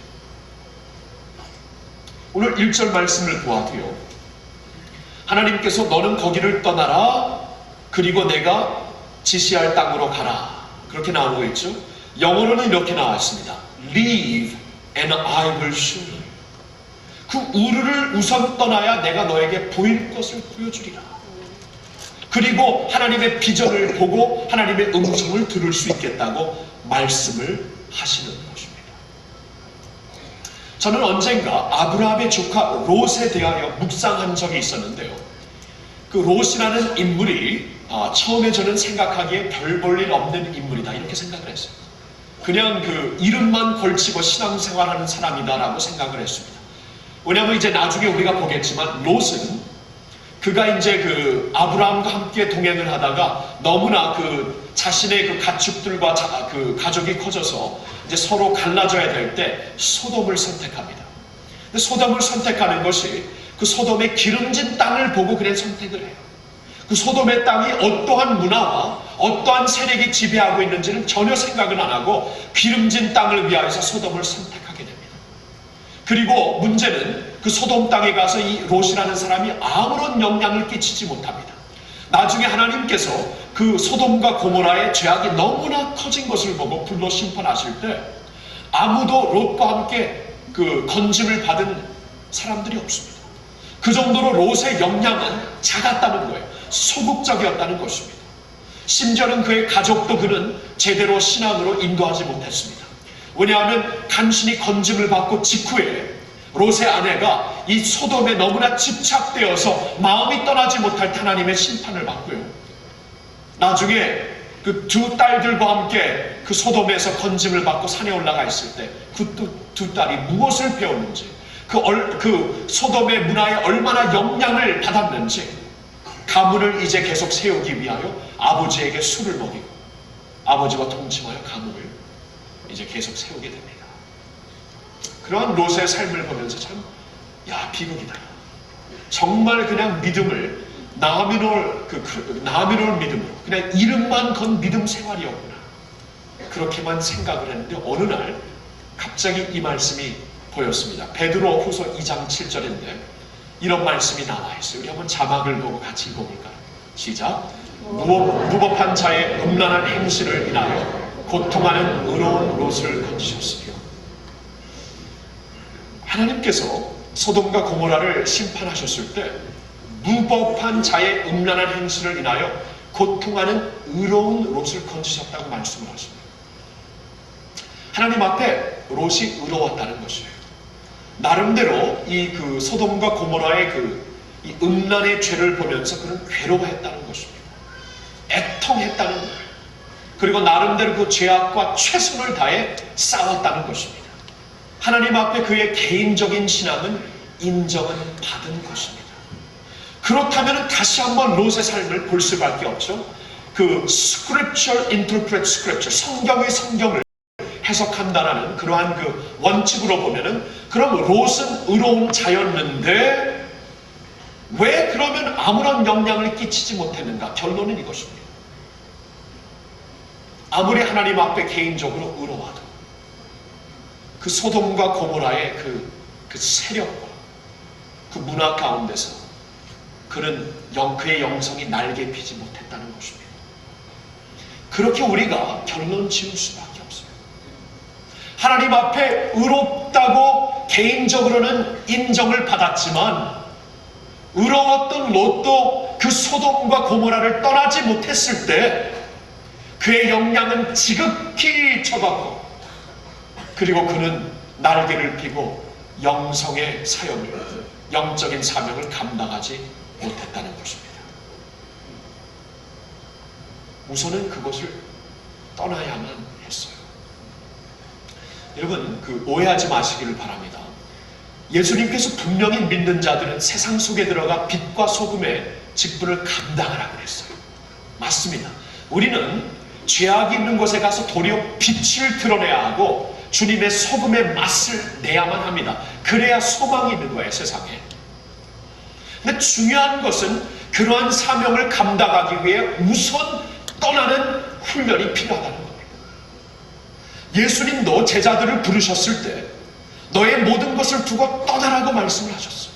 오늘 1절 말씀을 보아도요, 하나님께서 너는 거기를 떠나라, 그리고 내가 지시할 땅으로 가라, 그렇게 나오고 있죠. 영어로는 이렇게 나와 있습니다. Leave and I will show you. 그 우르를 우선 떠나야 내가 너에게 보일 것을 보여주리라. 그리고 하나님의 비전을 보고 하나님의 음성을 들을 수 있겠다고 말씀을 하시는 것입니다. 저는 언젠가 아브라함의 조카 롯에 대하여 묵상한 적이 있었는데요. 그 롯이라는 인물이 처음에 저는 생각하기에 별 볼 일 없는 인물이다 이렇게 생각을 했어요. 그냥 그 이름만 걸치고 신앙생활하는 사람이다라고 생각을 했습니다. 왜냐하면 이제 나중에 우리가 보겠지만 롯은 그가 이제 그 아브라함과 함께 동행을 하다가 너무나 그 자신의 그 가축들과 그 가족이 커져서 이제 서로 갈라져야 될 때 소돔을 선택합니다. 근데 소돔을 선택하는 것이 그 소돔의 기름진 땅을 보고 그냥 선택을 해요. 그 소돔의 땅이 어떠한 문화와 어떠한 세력이 지배하고 있는지는 전혀 생각을 안 하고 기름진 땅을 위하여서 소돔을 선택하게 됩니다. 그리고 문제는 그 소돔 땅에 가서 이 롯이라는 사람이 아무런 영향을 끼치지 못합니다. 나중에 하나님께서 그 소돔과 고모라의 죄악이 너무나 커진 것을 보고 불로 심판하실 때 아무도 롯과 함께 그 건짐을 받은 사람들이 없습니다. 그 정도로 롯의 영향은 작았다는 거예요. 소극적이었다는 것입니다. 심지어는 그의 가족도 그는 제대로 신앙으로 인도하지 못했습니다. 왜냐하면 간신히 건짐을 받고 직후에 롯의 아내가 이 소돔에 너무나 집착되어서 마음이 떠나지 못할 하나님의 심판을 받고요. 나중에 그 두 딸들과 함께 그 소돔에서 건짐을 받고 산에 올라가 있을 때 그 두 딸이 무엇을 배웠는지, 그 소돔의 문화에 얼마나 영향을 받았는지, 가문을 이제 계속 세우기 위하여 아버지에게 술을 먹이고 아버지와 동침하여 가문을 이제 계속 세우게 됩니다. 그러한 롯의 삶을 보면서 참, 비극이다. 정말 그냥 믿음을 나미놀 믿음으로 그냥 이름만 건 믿음 생활이었구나. 그렇게만 생각을 했는데 어느 날 갑자기 이 말씀이 보였습니다. 베드로 후서 2장 7절인데 이런 말씀이 나와 있어요. 우리 한번 자막을 보고 같이 읽어볼까요? 시작. 무법한 자의 음란한 행실을 인하여 고통하는 의로운 롯을 건지셨으며 하나님께서 소돔과 고모라를 심판하셨을 때 무법한 자의 음란한 행실을 인하여 고통하는 의로운 롯을 건지셨다고 말씀을 하십니다. 하나님 앞에 롯이 의로웠다는 것이에요. 나름대로 이 그 소돔과 고모라의 이 음란의 죄를 보면서 그는 괴로워했다는 것입니다. 애통했다는 거예요. 그리고 나름대로 그 죄악과 최선을 다해 싸웠다는 것입니다. 하나님 앞에 그의 개인적인 신앙은 인정은 받은 것입니다. 그렇다면 다시 한번 롯의 삶을 볼 수밖에 없죠. 그 Scripture interpret Scripture, 성경의 성경을 해석한다라는 그러한 그 원칙으로 보면은 그럼 롯은 의로운 자였는데 왜 그러면 아무런 영향을 끼치지 못했는가? 결론은 이것입니다. 아무리 하나님 앞에 개인적으로 의로워도 그 소돔과 고모라의 그 세력과 그 문화 가운데서 그는 그의 영성이 날개 피지 못했다는 것입니다. 그렇게 우리가 결론 지을 수밖에 없어요. 하나님 앞에 의롭다고 개인적으로는 인정을 받았지만 의로웠던 롯도 그 소돔과 고모라를 떠나지 못했을 때 그의 역량은 지극히 적었고 그리고 그는 날개를 피고 영성의 사역을 영적인 사명을 감당하지 못했다는 것입니다. 우선은 그것을 떠나야만 했어요. 여러분 오해하지 마시기를 바랍니다. 예수님께서 분명히 믿는 자들은 세상 속에 들어가 빛과 소금의 직분을 감당하라고 했어요. 맞습니다. 우리는 죄악이 있는 곳에 가서 도리어 빛을 드러내야 하고 주님의 소금의 맛을 내야만 합니다. 그래야 소망이 있는 거예요, 세상에. 근데 중요한 것은 그러한 사명을 감당하기 위해 우선 떠나는 훈련이 필요하다는 겁니다. 예수님도 제자들을 부르셨을 때 너의 모든 것을 두고 떠나라고 말씀을 하셨어요.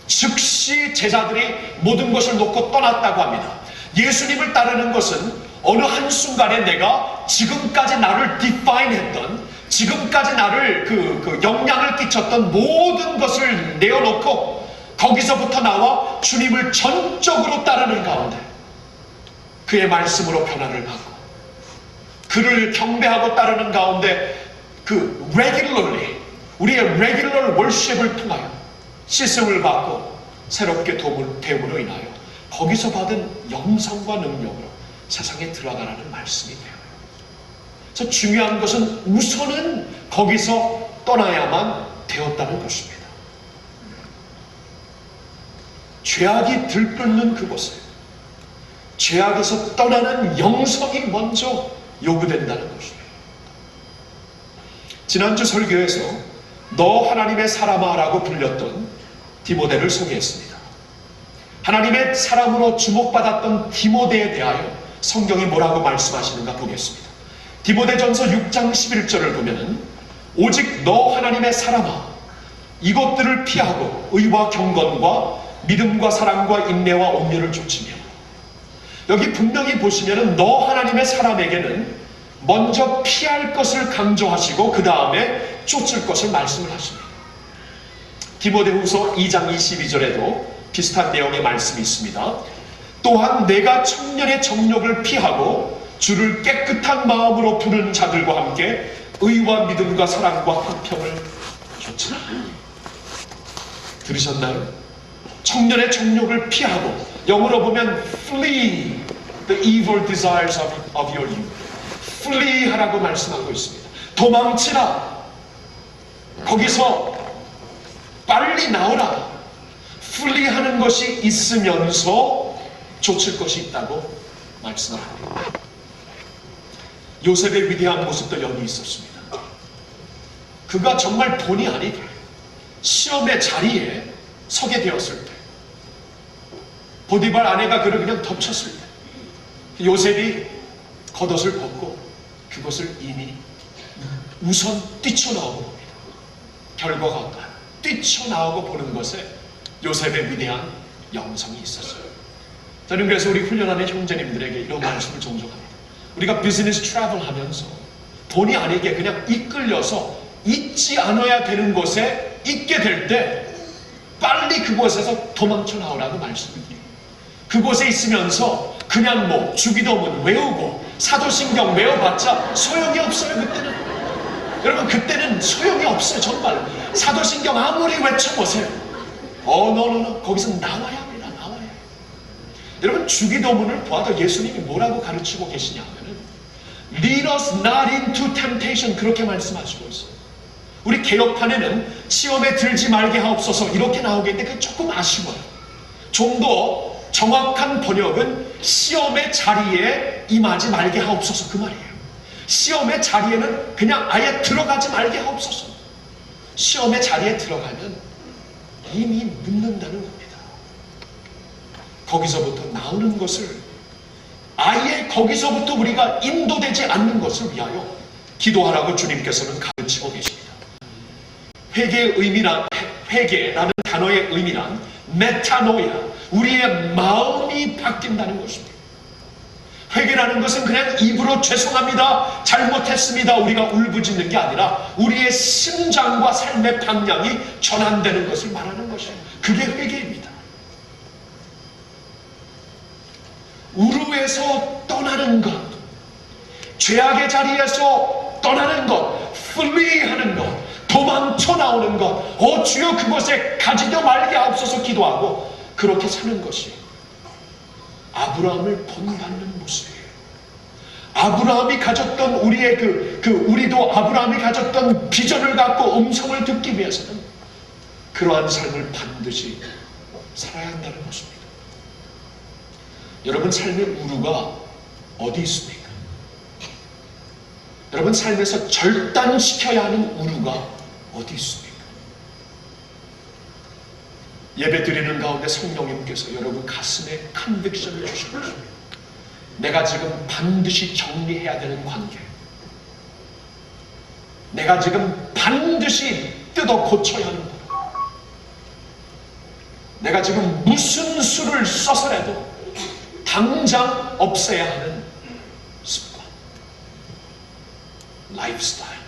즉시 제자들이 모든 것을 놓고 떠났다고 합니다. 예수님을 따르는 것은 어느 한순간에 내가 지금까지 나를 define 했던, 지금까지 나를 그 영향을 끼쳤던 모든 것을 내어놓고 거기서부터 나와 주님을 전적으로 따르는 가운데 그의 말씀으로 변화를 받고 그를 경배하고 따르는 가운데 regularly 우리의 regular worship을 통하여 씻음을 받고 새롭게 됨으로 인하여 거기서 받은 영성과 능력으로 세상에 들어가라는 말씀이 되어요. 그래서 중요한 것은 우선은 거기서 떠나야만 되었다는 것입니다. 죄악이 들끓는 그곳에 죄악에서 떠나는 영성이 먼저 요구된다는 것입니다. 지난주 설교에서 너 하나님의 사람아 라고 불렸던 디모데를 소개했습니다. 하나님의 사람으로 주목받았던 디모데에 대하여 성경이 뭐라고 말씀하시는가 보겠습니다. 디모데전서 6장 11절을 보면은 오직 너 하나님의 사람아 이것들을 피하고 의와 경건과 믿음과 사랑과 인내와 온유를 좇으며 여기 분명히 보시면은 너 하나님의 사람에게는 먼저 피할 것을 강조하시고 그 다음에 쫓을 것을 말씀을 하십니다. 디모데후서 2장 22절에도 비슷한 내용의 말씀이 있습니다. 또한 내가 청년의 정욕을 피하고 주를 깨끗한 마음으로 부르는 자들과 함께 의와 믿음과 사랑과 화평을 좇으라. 들으셨나요? 청년의 정욕을 피하고 영어로 보면 flee the evil desires of your youth. flee 하라고 말씀하고 있습니다. 도망치라. 거기서 빨리 나오라. flee 하는 것이 있으면서 좇을 것이 있다고 말씀을 합니다. 요셉의 위대한 모습도 여기 있었습니다. 그가 정말 본의 아니게 시험의 자리에 서게 되었을 때 보디발 아내가 그를 그냥 덮쳤을 때 요셉이 겉옷을 벗고 그것을 이미 우선 뛰쳐나오고 봅니다. 결과가 어떠한 뛰쳐나오고 보는 것에 요셉의 위대한 영성이 있었어요. 저는 그래서 우리 훈련하는 형제님들에게 이런 말씀을 종종 합니다. 우리가 비즈니스 트래블 하면서 본의 아니게 그냥 이끌려서 있지 않아야 되는 곳에 있게 될 때 빨리 그곳에서 도망쳐 나오라고 말씀드려요. 그곳에 있으면서 그냥 뭐 주기도문 외우고 사도신경 외워봤자 소용이 없어요. 그때는 여러분, 그때는 소용이 없어요. 정말 사도신경 아무리 외쳐보세요. 노 거기서 나와야 합니다. 나와야 해요. 여러분, 주기도문을 보아도 예수님이 뭐라고 가르치고 계시냐 하면은 Lead us not into temptation, 그렇게 말씀하시고 있어요. 우리 개혁판에는 시험에 들지 말게 하옵소서 이렇게 나오겠는데 그게 조금 아쉬워요. 좀 더 정확한 번역은 시험의 자리에 임하지 말게 하옵소서, 그 말이에요. 시험의 자리에는 그냥 아예 들어가지 말게 하옵소서. 시험의 자리에 들어가면 이미 묻는다는 겁니다. 거기서부터 나오는 것을, 아예 거기서부터 우리가 인도되지 않는 것을 위하여 기도하라고 주님께서는 가르치고 계십니다. 회개의 의미란, 회개라는 단어의 의미란 메타노야, 우리의 마음이 바뀐다는 것입니다. 회개라는 것은 그냥 입으로 죄송합니다, 잘못했습니다, 우리가 울부짖는 게 아니라 우리의 심장과 삶의 방향이 전환되는 것을 말하는 것이에요. 그게 회개입니다. 우르에서 떠나는 것, 죄악의 자리에서 떠나는 것, flee하는 것, 도망쳐 나오는 것, 주여 그곳에 가지도 말게 하옵소서 기도하고 그렇게 사는 것이 아브라함을 본받는 모습이에요. 아브라함이 가졌던 우리의 우리도 아브라함이 가졌던 비전을 갖고 음성을 듣기 위해서는 그러한 삶을 반드시 살아야 한다는 것입니다. 여러분, 삶의 우루가 어디 있습니까? 여러분, 삶에서 절단시켜야 하는 우루가 어디 있습니까? 예배 드리는 가운데 성령님께서 여러분 가슴에 컨빅션을 주신 것입니다. 내가 지금 반드시 정리해야 되는 관계, 내가 지금 반드시 뜯어 고쳐야 하는 것, 내가 지금 무슨 수를 써서라도 당장 없애야 하는 습관, 라이프 스타일,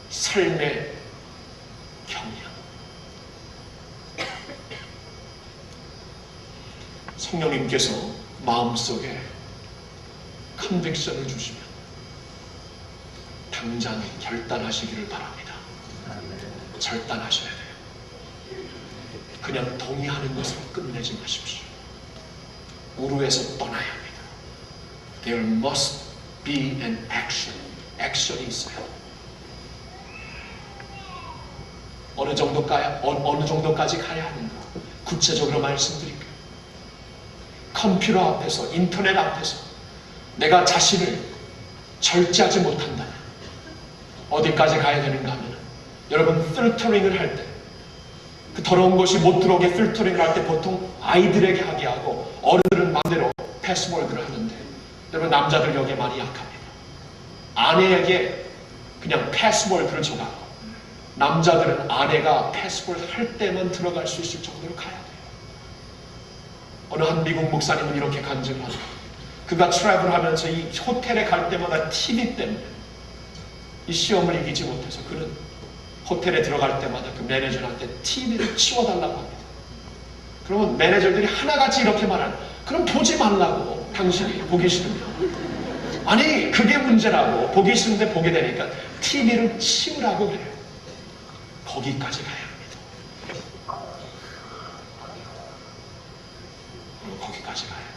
삶의 경향. 성령님께서 마음속에 컨빅션을 주시면 당장 결단하시기를 바랍니다. 절단하셔야 돼요. 그냥 동의하는 것으로 끝내지 마십시오. 우루에서 떠나야 합니다. There must be an action. 액션이 있어요. 어느 정도까지 가야 하는가? 구체적으로 말씀드릴게요. 컴퓨터 앞에서, 인터넷 앞에서 내가 자신을 절제하지 못한다면 어디까지 가야 되는가 하면, 여러분 필터링을 할 때, 그 더러운 것이 못 들어오게 필터링을 할 때 보통 아이들에게 하게 하고 어른들은 마음대로 패스워드를 하는데, 여러분 남자들 여기에 많이 약합니다. 아내에게 그냥 패스워드를 줘가고 남자들은 아내가 패스워드 할 때만 들어갈 수 있을 정도로 가야 돼요. 어느 한 미국 목사님은 이렇게 간증을 합니다. 그가 트래블하면서 이 호텔에 갈 때마다 TV 때문에 이 시험을 이기지 못해서 그는 호텔에 들어갈 때마다 그 매니저한테 TV를 치워달라고 합니다. 그러면 매니저들이 하나같이 이렇게 말하는, 그럼 보지 말라고, 당신이 보기 싫으면. 아니, 그게 문제라고. 보기 싫은데 보게 되니까 TV를 치우라고 그래요. 거기까지 가야 합니다. 거기까지 가야 돼요.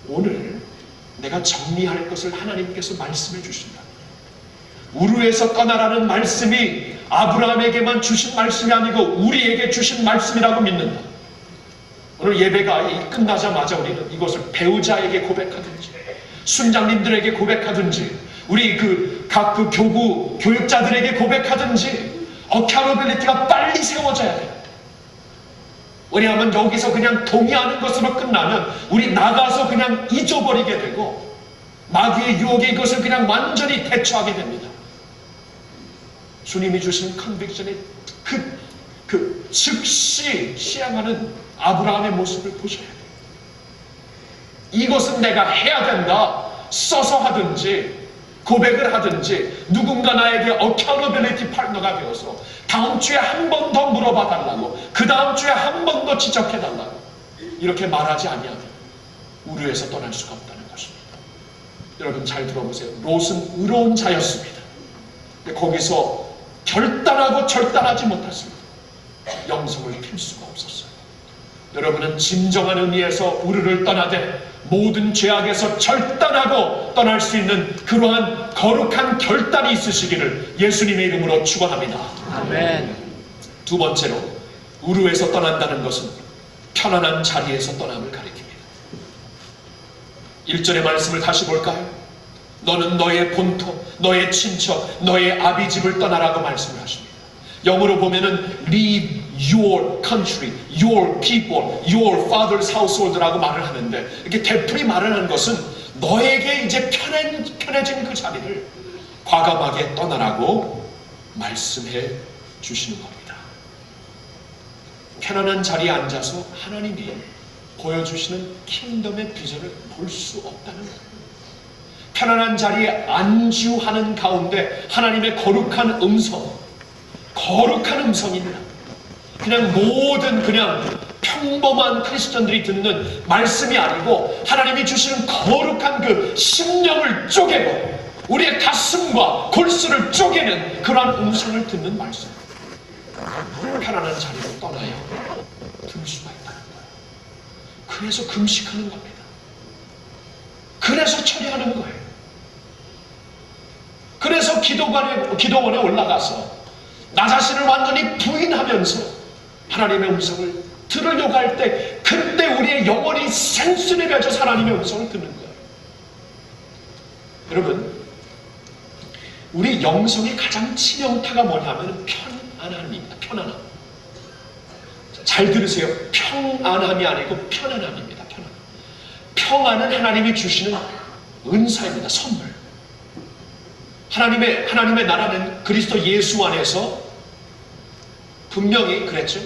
오늘 내가 정리할 것을 하나님께서 말씀해 주신다. 우르에서 떠나라는 말씀이 아브라함에게만 주신 말씀이 아니고 우리에게 주신 말씀이라고 믿는다. 오늘 예배가 끝나자마자 우리는 이것을 배우자에게 고백하든지, 순장님들에게 고백하든지, 우리 각 교구 교육자들에게 고백하든지, 어카우빌리티가 빨리 세워져야 돼요. 왜냐하면 여기서 그냥 동의하는 것으로 끝나면 우리 나가서 그냥 잊어버리게 되고 마귀의 유혹에 이것을 그냥 완전히 대처하게 됩니다. 주님이 주신 컨빅션의 즉시 시행하는 아브라함의 모습을 보셔야 돼요. 이것은 내가 해야 된다. 써서 하든지 고백을 하든지 누군가 나에게 어카운터빌리티 파트너가 되어서 다음 주에 한 번 더 물어봐 달라고, 그 다음 주에 한 번 더 지적해 달라고 이렇게 말하지 아니하면 우르에서 떠날 수가 없다는 것입니다. 여러분 잘 들어보세요. 롯은 의로운 자였습니다. 근데 거기서 결단하고 절단하지 못했습니다. 영성을 필 수가 없었어요. 여러분은 진정한 의미에서 우르를 떠나되 모든 죄악에서 절단하고 떠날 수 있는 그러한 거룩한 결단이 있으시기를 예수님의 이름으로 축원합니다. 아멘. 두 번째로 우르에서 떠난다는 것은 편안한 자리에서 떠남을 가리킵니다. 1절의 말씀을 다시 볼까요? 너는 너의 본토, 너의 친척, 너의 아비 집을 떠나라고 말씀을 하십니다. 영어로 보면은 leave your country, your people, your father's household라고 말을 하는데, 이렇게 되풀이 말을 하는 것은 너에게 이제 편해진 그 자리를 과감하게 떠나라고 말씀해 주시는 겁니다. 편안한 자리에 앉아서 하나님이 보여주시는 킹덤의 비전을 볼 수 없다는 거예요. 편안한 자리에 안주하는 가운데 하나님의 거룩한 음성입니다. 그냥 모든 그냥 평범한 크리스천들이 듣는 말씀이 아니고 하나님이 주시는 거룩한 그 심령을 쪼개고 우리의 가슴과 골수를 쪼개는 그러한 음성을 듣는 말씀. 편안한 자리로 떠나야 들 수가 있다는 거예요. 그래서 금식하는 겁니다. 그래서 처리하는 거예요. 그래서 기도원에 올라가서 나 자신을 완전히 부인하면서 하나님의 음성을 들으려고 할 때 그때 우리의 영혼이 생수내려져 하나님의 음성을 듣는 거예요. 여러분, 우리 영성의 가장 치명타가 뭐냐면 편안함입니다. 편안함. 잘 들으세요. 평안함이 아니고 편안함입니다. 편안함. 평안은 하나님이 주시는 은사입니다. 선물. 하나님의 나라는 그리스도 예수 안에서 분명히 그랬죠.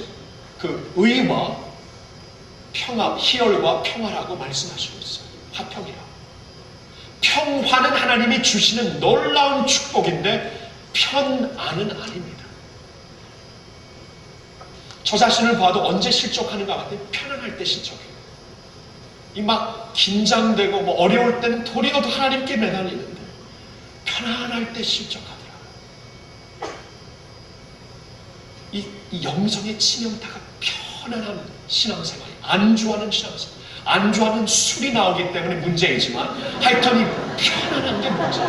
그 의와 평화, 희열과 평화라고 말씀하시고 있어요. 화평이라. 평화는 하나님이 주시는 놀라운 축복인데 편안은 아닙니다. 저 자신을 봐도 언제 실족하는가 같아요. 편안할 때 실족해요. 이 막 긴장되고 뭐 어려울 때는 도리어 더 하나님께 매달리는데 편안할 때 실족하더라. 이 영성의 치명타가 편안한 신앙생활, 안주하는 신앙생활. 안주하는 술이 나오기 때문에 문제이지만 하여튼 이 편안한 게 문제예요.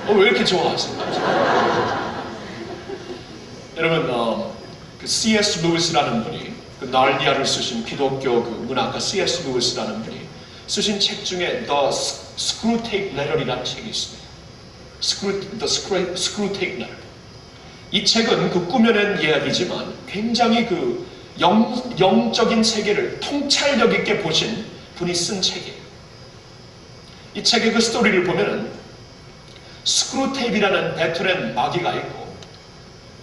왜 이렇게 좋아하세요? 여러분, 그 C.S. 루이스라는 분이 그 나르니아를 쓰신 기독교 그 문학가 C.S. 루이스라는 분이 쓰신 책 중에 The Screwtape Letter이라는 책이 있습니다. The Screwtape Letter. 이 책은 그 꾸며낸 이야기지만 굉장히 그 영적인 세계를 통찰력 있게 보신 분이 쓴 책이에요. 이 책의 그 스토리를 보면은 스크루테이프라는 베테랑 마귀가 있고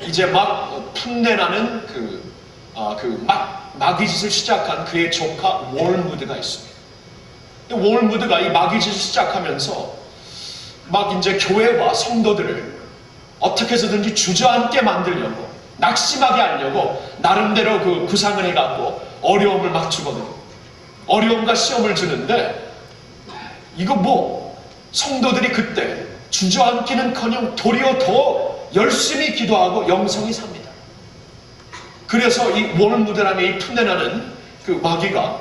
이제 막 풋내나는 마귀짓을 시작한 그의 조카 월무드가 있습니다. 월무드가 이 마귀짓을 시작하면서 막 이제 교회와 성도들을 어떻게 해서든지 주저앉게 만들려고, 낙심하게 하려고 나름대로 그 구상을 해갖고 어려움을 막 주거든요. 어려움과 시험을 주는데 이거 뭐 성도들이 그때 주저앉기는커녕 도리어 더 열심히 기도하고 영성이 삽니다. 그래서 이 월무드라는 이 풋내나는 그 마귀가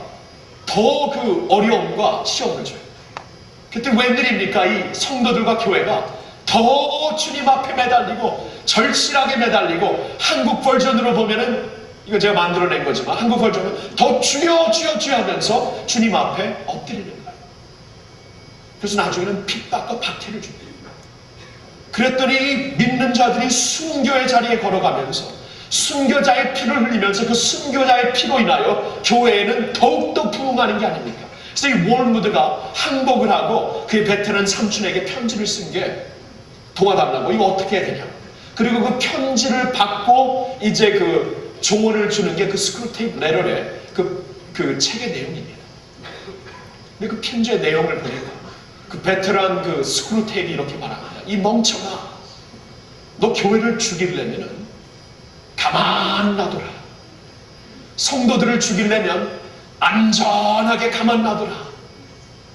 더 그 어려움과 시험을 줘요. 그때 웬일입니까? 이 성도들과 교회가 더 주님 앞에 매달리고 절실하게 매달리고, 한국 버전으로 보면은 이거 제가 만들어낸 거지만 한국 버전은 더 주여 주여 주여 하면서 주님 앞에 엎드리는 거예요. 그래서 나중에는 핍박과 박해를 줍니다. 그랬더니 믿는 자들이 순교의 자리에 걸어가면서 순교자의 피를 흘리면서 그 순교자의 피로 인하여 교회에는 더욱더 부흥하는 게 아닙니까? 그래서 이 월무드가 항복을 하고 그의 베테랑 삼촌에게 편지를 쓴 게 도와달라고, 이거 어떻게 해야 되냐. 그리고 그 편지를 받고 이제 그 조언을 주는 게 그 스크루테이프 레터의 그 책의 내용입니다. 근데 그 편지의 내용을 보니까 그 베테랑 그 스크루테일이 이렇게 말합니다. 이 멍청아, 너 교회를 죽이려면은 가만 놔둬라. 성도들을 죽이려면 안전하게 가만 놔둬라.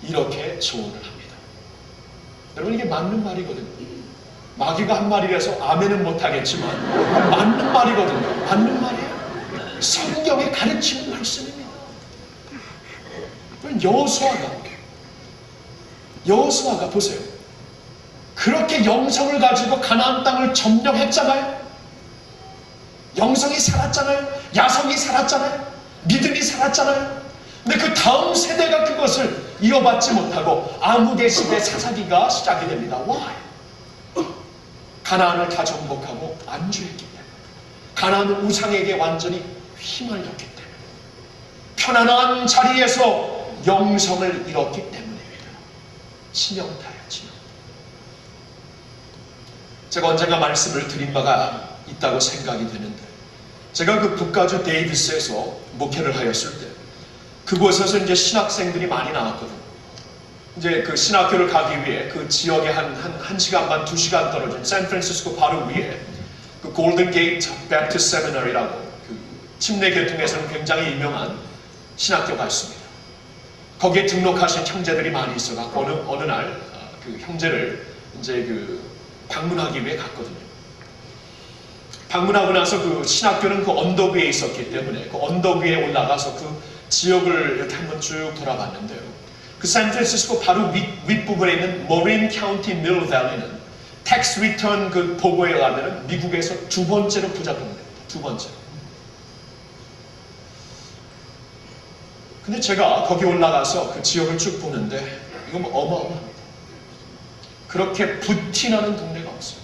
이렇게 조언을 합니다. 여러분, 이게 맞는 말이거든요. 마귀가 한 말이라서 아멘은 못하겠지만 맞는 말이거든요. 맞는 말이에요. 성경에 가르치는 말씀입니다. 여호수아가 보세요. 그렇게 영성을 가지고 가나안 땅을 점령했잖아요. 영성이 살았잖아요. 야성이 살았잖아요. 믿음이 살았잖아요. 근데 그 다음 세대가 그것을 이어받지 못하고 암흑의 시대 사사기가 시작이 됩니다. Why? 가나안을 다 정복하고 안주했기 때문에, 가나안은 우상에게 완전히 휘말렸기 때문에, 편안한 자리에서 영성을 잃었기 때문입니다. 치명타예요, 치명타. 제가 언젠가 말씀을 드린 바가 있다고 생각이 되는데, 제가 그 북가주 데이비스에서 목회를 하였을 때 그곳에서 이제 신학생들이 많이 나왔거든요. 이제 그 신학교를 가기 위해 그 지역에 한 시간 반, 2시간 떨어진 샌프란시스코 바로 위에 그 골든 게이트 배프티스트 세미너리라고 그 침례 계통에서는 굉장히 유명한 신학교가 있습니다. 거기에 등록하신 형제들이 많이 있어갖고 어느 날 그 형제를 이제 그 방문하기 위해 갔거든요. 방문하고 나서 그 신학교는 그 언덕 위에 있었기 때문에 그 언덕 위에 올라가서 그 지역을 이렇게 한번 쭉 돌아봤는데요. 그 샌프란시스코 바로 윗부분에 있는 머린 카운티 밀 밸리는 텍스 리턴 그 보고에 가면은 미국에서 2번째로 부자 동네입니다. 2번째. 근데 제가 거기 올라가서 그 지역을 쭉 보는데 이건 뭐 어마어마합니다. 그렇게 부티 나는 동네가 없어요.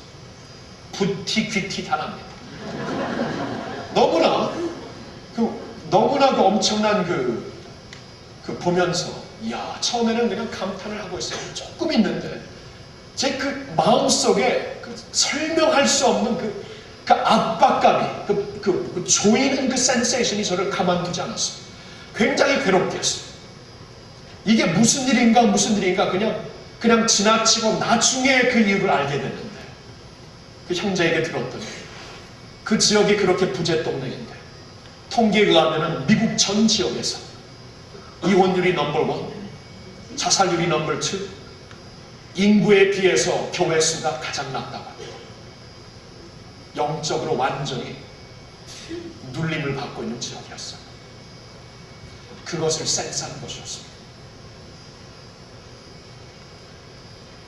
부티 귀티 다 납니다. 너무나 그 엄청난 그 보면서, 이야, 처음에는 그냥 감탄을 하고 있어요. 조금 있는데 제 그 마음속에 그 설명할 수 없는 그 압박감이, 그 조이는 그 센세이션이 저를 가만두지 않았어요. 굉장히 괴롭게 했어요. 이게 무슨 일인가 그냥 지나치고 나중에 그 이유를 알게 됐는데, 그 형제에게 들었더니 그 지역이 그렇게 부재 동네인데 통계에 의하면 미국 전 지역에서 이혼율이 넘버 1, 자살률이 넘버 2, 인구에 비해서 교회 수가 가장 낮다고 합니다. 영적으로 완전히 눌림을 받고 있는 지역이었어요. 그것을 센스한 것이었습니다.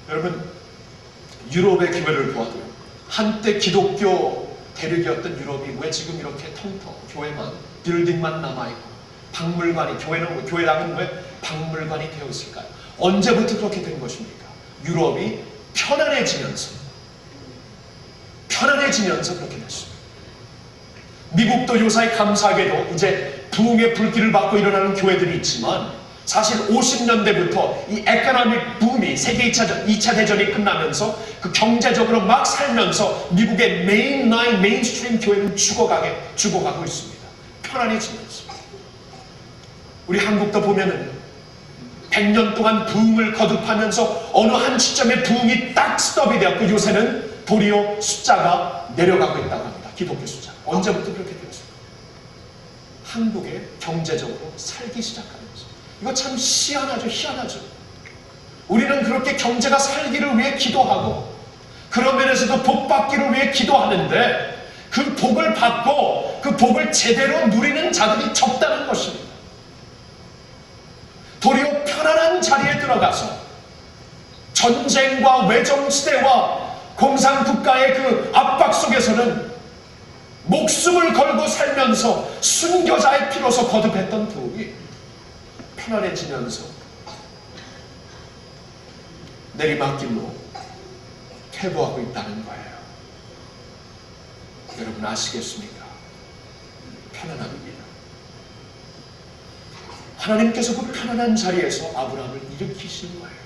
여러분, 유럽의 교회를 보아도요, 한때 기독교 대륙이었던 유럽이 왜 지금 이렇게 텅텅 교회만, 빌딩만 남아있고 교회당은 왜 박물관이 되어 있을까요? 언제부터 그렇게 된 것입니까? 유럽이 편안해지면서 그렇게 됐습니다. 미국도 요사이 감사하게도 이제 부흥의 불길을 받고 일어나는 교회들이 있지만, 사실 50년대부터 이 에코노믹 붐이 세계 2차 대전이 끝나면서 그 경제적으로 막 살면서 미국의 메인스트림 교회는 죽어가고 있습니다. 편안해지면서. 우리 한국도 보면은 100년 동안 부흥을 거듭하면서 어느 한 시점에 부흥이 딱 스톱이 되었고, 요새는 도리어 숫자가 내려가고 있다고 합니다. 기독교 숫자. 언제부터 그렇게 되었습니까? 한국에 경제적으로 살기 시작하면서. 이거 참 희한하죠. 우리는 그렇게 경제가 살기를 위해 기도하고, 그런 면에서도 복 받기를 위해 기도하는데, 그 복을 받고 그 복을 제대로 누리는 자들이 적다는 것입니다. 도리어 편안한 자리에 들어가서 전쟁과 외정시대와 공산국가의 그 압박 속에서는 목숨을 걸고 살면서 순교자의 피로서 거듭했던 부흥이 편안해지면서 내리막길로 퇴보하고 있다는 거예요. 여러분 아시겠습니까? 편안합니다. 하나님께서 그 편안한 자리에서 아브라함을 일으키시는 거예요.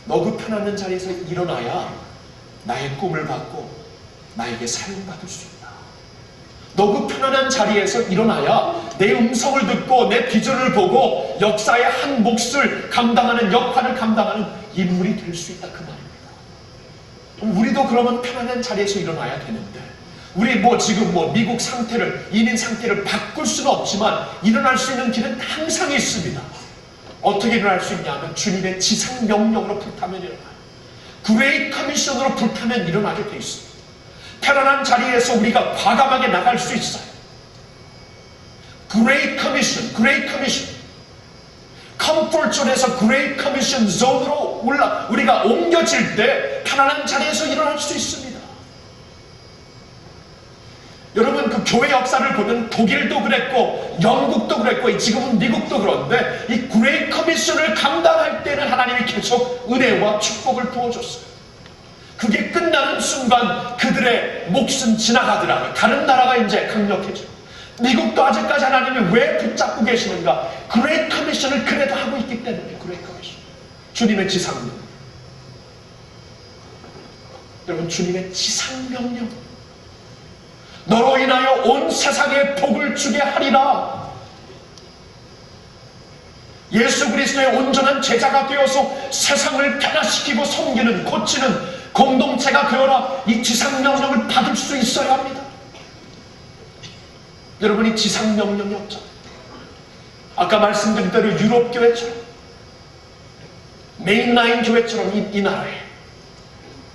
너 그 편안한 자리에서 일어나야 나의 꿈을 받고 나에게 사용받을 수 있다. 너 그 편안한 자리에서 일어나야 내 음성을 듣고 내 비전을 보고 역사의 한 몫을 감당하는, 역할을 감당하는 인물이 될 수 있다, 그 말입니다. 우리도 그러면 편안한 자리에서 일어나야 되는데, 우리 지금 미국 상태를, 이민 상태를 바꿀 수는 없지만 일어날 수 있는 길은 항상 있습니다. 어떻게 일어날 수 있냐면 주님의 지상 명령으로 불타면 일어나요. 그레이트 커미션으로 불타면 일어나게 돼 있습니다. 편안한 자리에서 우리가 과감하게 나갈 수 있어요. 그레이트 커미션, 그레이트 커미션. 컴포트 존에서 그레이트 커미션 존으로 우리가 옮겨질 때 편안한 자리에서 일어날 수 있습니다. 여러분, 그 교회 역사를 보면 독일도 그랬고 영국도 그랬고 지금은 미국도 그런데 이 그레이트 커미션을 감당할 때는 하나님이 계속 은혜와 축복을 부어줬어요. 그게 끝나는 순간 그들의 몫은 지나가더라고요. 다른 나라가 이제 강력해져. 미국도 아직까지 하나님이 왜 붙잡고 계시는가? 그레이트 커미션을 그래도 하고 있기 때문에. 그레이트 커미션, 주님의 지상명. 여러분, 주님의 지상명령, 너로 인하여 온 세상에 복을 주게 하리라. 예수 그리스도의 온전한 제자가 되어서 세상을 변화시키고 섬기는, 고치는 공동체가 되어라. 이 지상명령을 받을 수 있어야 합니다. 여러분이 지상명령이 없잖아요. 아까 말씀드린 대로 유럽 교회처럼, 메인라인 교회처럼 이 나라에,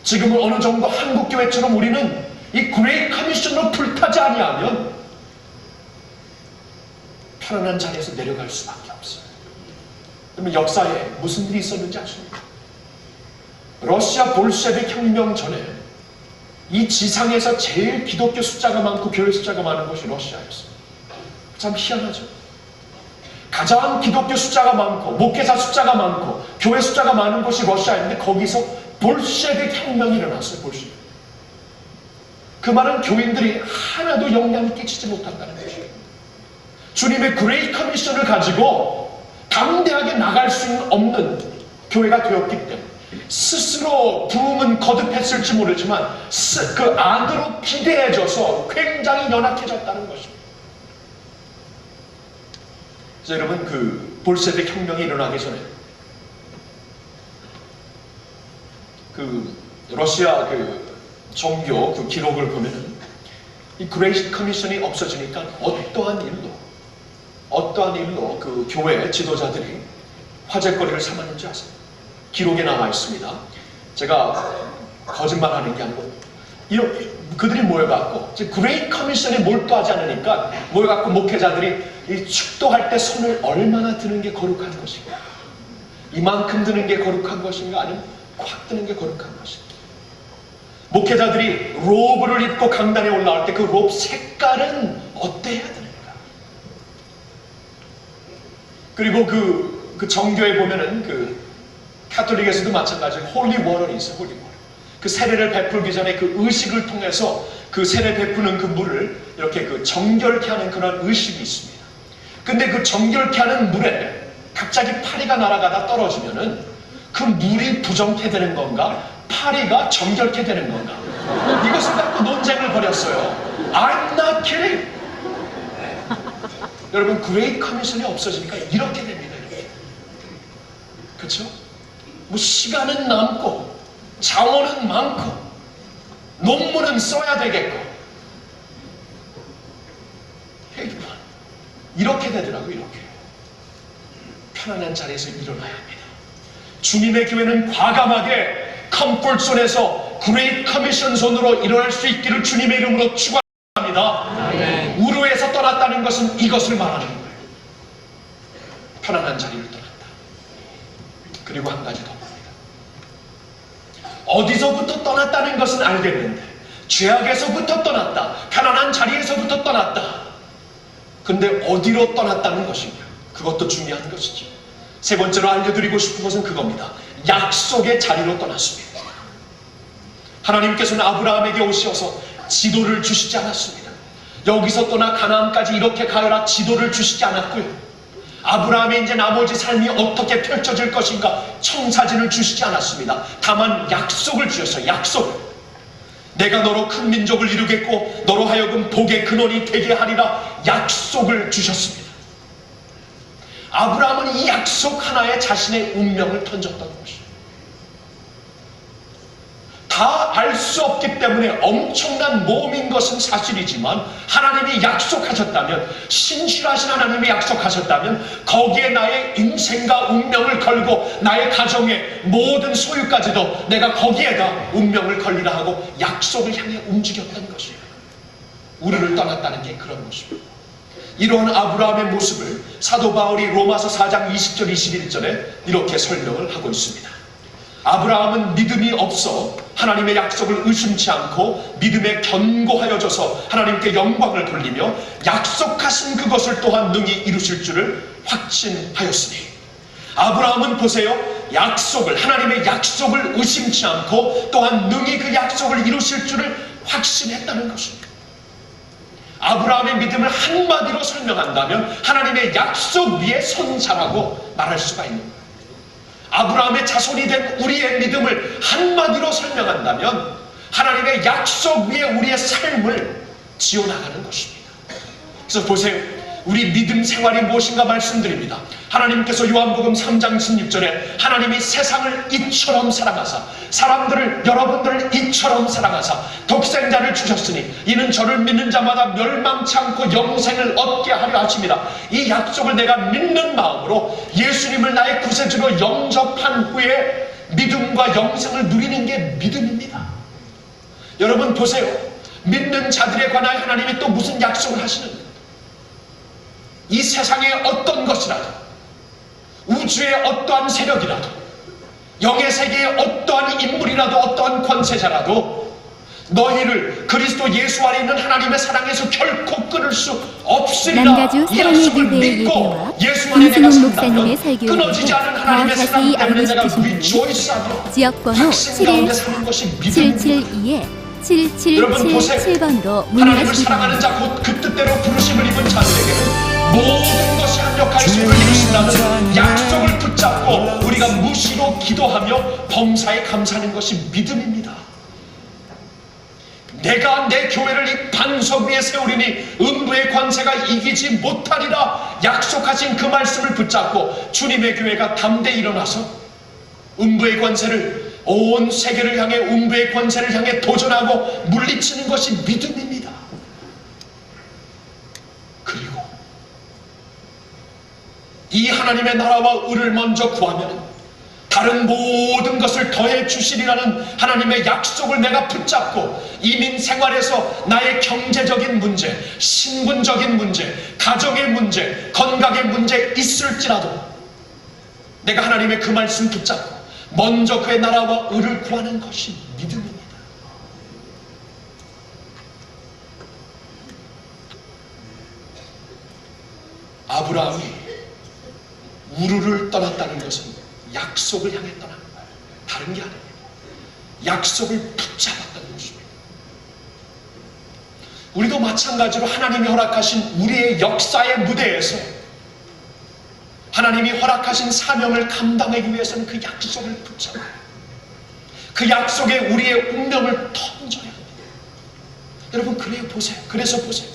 지금은 어느 정도 한국 교회처럼 우리는 이 그레이트 커미션으로 불타지 아니하면 편안한 자리에서 내려갈 수밖에 없어요. 그러면 역사에 무슨 일이 있었는지 아십니까? 러시아 볼셰빅 혁명 전에 이 지상에서 제일 기독교 숫자가 많고 교회 숫자가 많은 곳이 러시아였어요. 참 희한하죠. 가장 기독교 숫자가 많고 목회자 숫자가 많고 교회 숫자가 많은 곳이 러시아인데 거기서 볼셰빅 혁명이 일어났어요. 볼셰빅. 그 말은 교인들이 하나도 영향을 끼치지 못한다는 것이에요. 주님의 그레이트 커미션을 가지고 담대하게 나갈 수 없는 교회가 되었기 때문에 스스로 부흥은 거듭했을지 모르지만 그 안으로 비대해져서 굉장히 연약해졌다는 것입니다. 그래서 여러분, 그 볼셰빅 혁명이 일어나기 전에 그 러시아 종교 그 기록을 보면은 이 그레이트 커미션이 없어지니까 어떠한 일로 그 교회 지도자들이 화제거리를 삼았는지 아세요? 기록에 나와 있습니다. 제가 거짓말하는 게 아니고 그들이 모여갖고 그레이트 커미션에 몰두하지 않으니까 모여갖고 목회자들이 이 축도할 때 손을 얼마나 드는 게 거룩한 것인가, 이만큼 드는 게 거룩한 것인가, 아니면 확 드는 게 거룩한 것인가. 목회자들이 로브를 입고 강단에 올라올 때 그 로브 색깔은 어때야 되는가. 그리고 그 정교에 보면은 그 가톨릭에서도 마찬가지로 홀리 워터이 있어요. 홀리 워터. 그 세례를 베풀기 전에 그 의식을 통해서 그 세례 베푸는 그 물을 이렇게 그 정결케 하는 그런 의식이 있습니다. 근데 그 정결케 하는 물에 갑자기 파리가 날아가다 떨어지면은 그 물이 부정케 되는 건가, 파리가 정결케 되는 건가, 이것을 갖고 논쟁을 벌였어요. I'm not kidding. 여러분, 그레이트 커미션이 없어지니까 이렇게 됩니다. 이렇게. 그렇죠? 뭐 시간은 남고 자원은 많고 논문은 써야 되겠고 이렇게 되더라고요. 이렇게 편안한 자리에서 일어나야 합니다. 주님의 교회는 과감하게 컴포트존에서 그레이트 커미션 존으로 일어날 수 있기를 주님의 이름으로 축원합니다. 우르에서 떠났다는 것은 이것을 말하는 거예요. 편안한 자리를 떠났다. 그리고 한 가지 더 봅니다. 어디서부터 떠났다는 것은 알겠는데 죄악에서부터 떠났다, 편안한 자리에서부터 떠났다. 근데 어디로 떠났다는 것인가? 그것도 중요한 것이죠. 세 번째로 알려드리고 싶은 것은 그겁니다. 약속의 자리로 떠났습니다. 하나님께서는 아브라함에게 오셔서 지도를 주시지 않았습니다. 여기서 떠나 가나안까지 이렇게 가여라 지도를 주시지 않았고요. 아브라함의 이제 나머지 삶이 어떻게 펼쳐질 것인가 청사진을 주시지 않았습니다. 다만 약속을 주셨어요. 약속. 내가 너로 큰 민족을 이루겠고 너로 하여금 복의 근원이 되게 하리라 약속을 주셨습니다. 아브라함은 이 약속 하나에 자신의 운명을 던졌던 것이에요. 다 알 수 없기 때문에 엄청난 모험인 것은 사실이지만 하나님이 약속하셨다면, 신실하신 하나님이 약속하셨다면 거기에 나의 인생과 운명을 걸고 나의 가정의 모든 소유까지도 내가 거기에다 운명을 걸리라 하고 약속을 향해 움직였던 것이에요. 우리를 떠났다는 게 그런 모습입니다. 이러한 아브라함의 모습을 사도 바울이 로마서 4장 20절 21절에 이렇게 설명을 하고 있습니다. 아브라함은 믿음이 없어 하나님의 약속을 의심치 않고 믿음에 견고하여져서 하나님께 영광을 돌리며 약속하신 그것을 또한 능히 이루실 줄을 확신하였으니. 아브라함은 보세요, 약속을, 하나님의 약속을 의심치 않고 또한 능히 그 약속을 이루실 줄을 확신했다는 것입니다. 아브라함의 믿음을 한마디로 설명한다면 하나님의 약속 위에 선 자라고 말할 수가 있는 거예요. 아브라함의 자손이 된 우리의 믿음을 한마디로 설명한다면 하나님의 약속 위에 우리의 삶을 지어나가는 것입니다. 그래서 보세요, 우리 믿음 생활이 무엇인가 말씀드립니다. 하나님께서 요한복음 3장 16절에 하나님이 세상을 이처럼 사랑하사 사람들을, 여러분들을 이처럼 사랑하사 독생자를 주셨으니 이는 저를 믿는 자마다 멸망치 않고 영생을 얻게 하려 하십니다. 이 약속을 내가 믿는 마음으로 예수님을 나의 구세주로 영접한 후에 믿음과 영생을 누리는 게 믿음입니다. 여러분 보세요, 믿는 자들에 관하여 하나님이 또 무슨 약속을 하시는가? 이 세상의 어떤 것이라도, 우주의 어떠한 세력이라도, 영의 세계의 어떠한 인물이라도, 어떠한 권세자라도 너희를 그리스도 예수 안에 있는 하나님의 사랑에서 결코 끊을 수 없으리라. 남가주 이 사랑의 약속을 교회의 믿고 예배와 예수 안에 내가 김승훈 목사님의 산다면 설교에 끊어지지 않은 대해 하나님의 더 사랑 자세히 때문에 알고 내가 싶으신 분은 리조이스하며 지역번호 확신 가운데 사는 것이 믿음입니다. 712-7777번으로 하나님을 문의하시기 사랑하는 바랍니다. 자, 곧 그 뜻대로 부르심을 입은 자들에게는 모든 것이 합력하여 선을 이루신다는 약속을 붙잡고 우리가 무시로 기도하며 범사에 감사하는 것이 믿음입니다. 내가 내 교회를 이 반석 위에 세우리니 음부의 권세가 이기지 못하리라 약속하신 그 말씀을 붙잡고 주님의 교회가 담대히 일어나서 음부의 권세를, 온 세계를 향해 음부의 권세를 향해 도전하고 물리치는 것이 믿음입니다. 그리고 이 하나님의 나라와 의를 먼저 구하면 다른 모든 것을 더해 주시리라는 하나님의 약속을 내가 붙잡고 이민 생활에서 나의 경제적인 문제, 신분적인 문제, 가정의 문제, 건강의 문제 있을지라도 내가 하나님의 그 말씀 붙잡고 먼저 그의 나라와 의를 구하는 것이 믿음입니다. 아브라함이 우르를 떠났다는 것은 약속을 향해 떠난 거예요. 다른 게 아닙니다. 약속을 붙잡았다는 것입니다. 우리도 마찬가지로 하나님이 허락하신 우리의 역사의 무대에서 하나님이 허락하신 사명을 감당하기 위해서는 그 약속을 붙잡아요. 그 약속에 우리의 운명을 던져야 합니다. 여러분 그래서 보세요.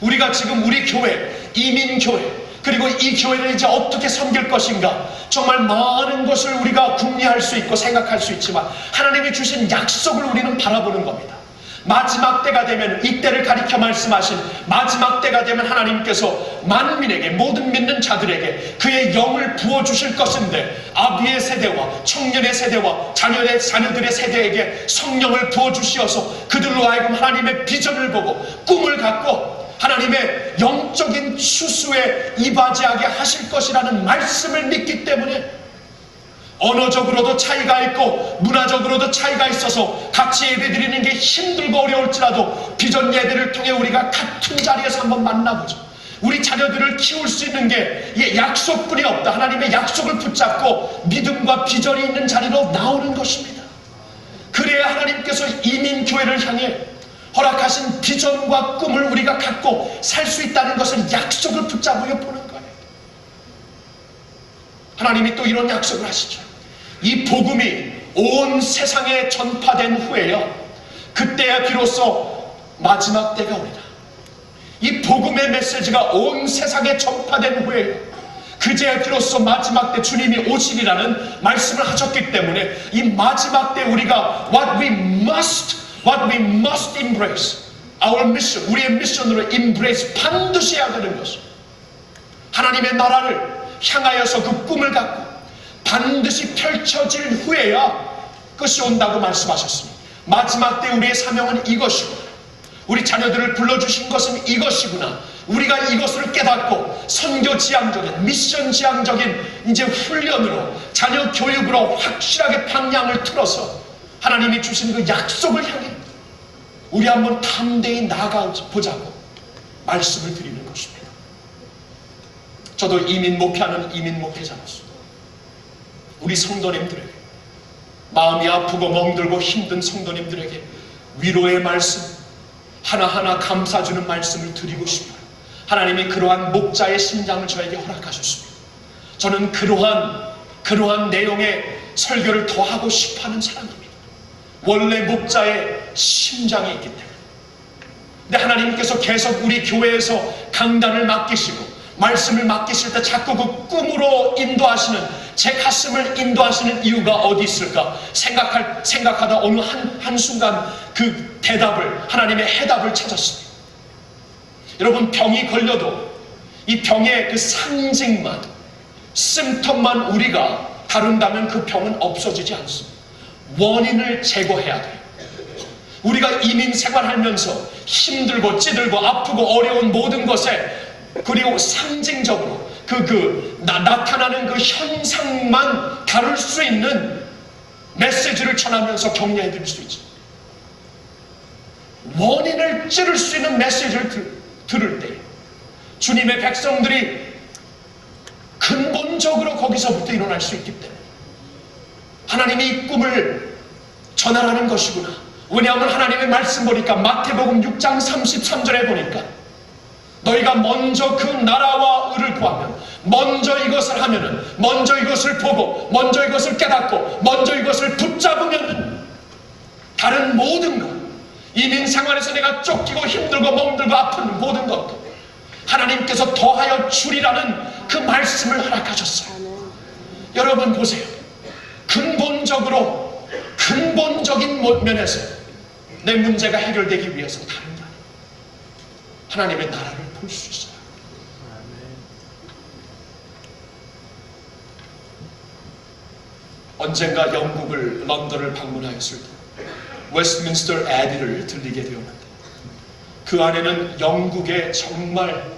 우리가 지금 우리 교회, 이민교회, 그리고 이 교회를 이제 어떻게 섬길 것인가, 정말 많은 것을 우리가 궁리할 수 있고 생각할 수 있지만 하나님이 주신 약속을 우리는 바라보는 겁니다. 마지막 때가 되면, 이때를 가리켜 말씀하신 마지막 때가 되면 하나님께서 만민에게, 모든 믿는 자들에게 그의 영을 부어주실 것인데, 아비의 세대와 청년의 세대와 자녀들의 세대에게 성령을 부어주시어서 그들로 하여금 하나님의 비전을 보고 꿈을 갖고 하나님의 영적인 추수에 이바지하게 하실 것이라는 말씀을 믿기 때문에 언어적으로도 차이가 있고 문화적으로도 차이가 있어서 같이 예배드리는 게 힘들고 어려울지라도 비전 예배를 통해 우리가 같은 자리에서 한번 만나보죠. 우리 자녀들을 키울 수 있는 게 약속뿐이 없다. 하나님의 약속을 붙잡고 믿음과 비전이 있는 자리로 나오는 것입니다. 그래야 하나님께서 이민교회를 향해 허락하신 비전과 꿈을 우리가 갖고 살 수 있다는 것을 약속을 붙잡으며 보는 거예요. 하나님이 또 이런 약속을 하시죠. 이 복음이 온 세상에 전파된 후에요, 그때야 비로소 마지막 때가 오리라. 이 복음의 메시지가 온 세상에 전파된 후에 그제야 비로소 마지막 때 주님이 오시리라는 말씀을 하셨기 때문에 이 마지막 때 우리가 what we must embrace, our mission, 우리의 미션으로 embrace, 반드시 해야 되는 것은 하나님의 나라를 향하여서 그 꿈을 갖고 반드시 펼쳐질 후에야 끝이 온다고 말씀하셨습니다. 마지막 때 우리의 사명은 이것이구나, 우리 자녀들을 불러주신 것은 이것이구나, 우리가 이것을 깨닫고 선교 지향적인, 미션 지향적인 이제 훈련으로, 자녀 교육으로 확실하게 방향을 틀어서 하나님이 주신 그 약속을 향해 우리 한번 담대히 나가보자고 말씀을 드리는 것입니다. 저도 이민 목회하는 이민 목회자로서 우리 성도님들에게, 마음이 아프고 멍들고 힘든 성도님들에게 위로의 말씀, 하나하나 감싸주는 말씀을 드리고 싶어요. 하나님이 그러한 목자의 심장을 저에게 허락하셨습니다. 저는 그러한 내용의 설교를 더 하고 싶어하는 사람입니다. 원래 목자의 심장이 있기 때문에. 근데 하나님께서 계속 우리 교회에서 강단을 맡기시고 말씀을 맡기실 때 자꾸 그 꿈으로 인도하시는, 제 가슴을 인도하시는 이유가 어디 있을까 생각하다 어느 한순간 그 대답을, 하나님의 해답을 찾았습니다. 여러분, 병이 걸려도 이 병의 그 상징만, 심텀만 우리가 다룬다면 그 병은 없어지지 않습니다. 원인을 제거해야 돼요. 우리가 이민 생활하면서 힘들고 찌들고 아프고 어려운 모든 것에, 그리고 상징적으로 나타나는 그 현상만 다룰 수 있는 메시지를 전하면서 격려해 드릴 수 있죠. 원인을 찌를 수 있는 메시지를 들을 때 주님의 백성들이 근본적으로 거기서부터 일어날 수 있기 때문에 하나님이 이 꿈을 전하라는 것이구나. 왜냐하면 하나님의 말씀 보니까 마태복음 6장 33절에 보니까 너희가 먼저 그 나라와 의를 구하면, 먼저 이것을 하면은, 먼저 이것을 보고, 먼저 이것을 깨닫고, 먼저 이것을 붙잡으면 다른 모든 것, 이민 생활에서 내가 쫓기고 힘들고 멍들고 아픈 모든 것도 하나님께서 더하여 주리라는 그 말씀을 허락하셨어요. 여러분 보세요. 근본적인 면에서 내 문제가 해결되기 위해서 다른 게 아니에요. 하나님의 나라를 볼 수 있어요. 언젠가 영국을, 런던을 방문하였을 때 웨스트민스터 애비를 들리게 되었는데 그 안에는 영국의 정말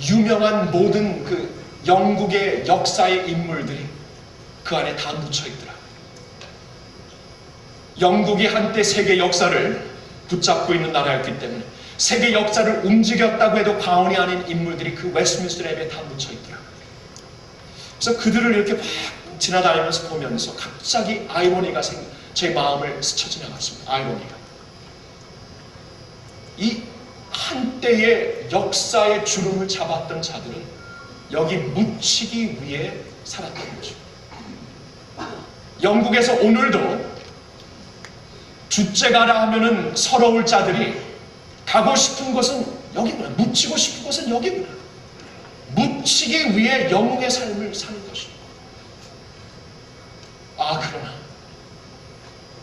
유명한 모든 그 영국의 역사의 인물들이 그 안에 다 묻혀 있더라고요. 영국이 한때 세계 역사를 붙잡고 있는 나라였기 때문에 세계 역사를 움직였다고 해도 과언이 아닌 인물들이 그 웨스트민스터 애비에 다 묻혀 있더라고요. 그래서 그들을 이렇게 막 지나다니면서 보면서 갑자기 아이러니가 제 마음을 스쳐 지나갔습니다. 아이러니가. 이 한때의 역사의 주름을 잡았던 자들은 여기 묻히기 위해 살았던 거죠. 영국에서 오늘도 주째가라 하면은 서러울 자들이 가고 싶은 곳은 여기구나, 묻히고 싶은 곳은 여기구나, 묻히기 위해 영웅의 삶을 사는 것입니다. 그러나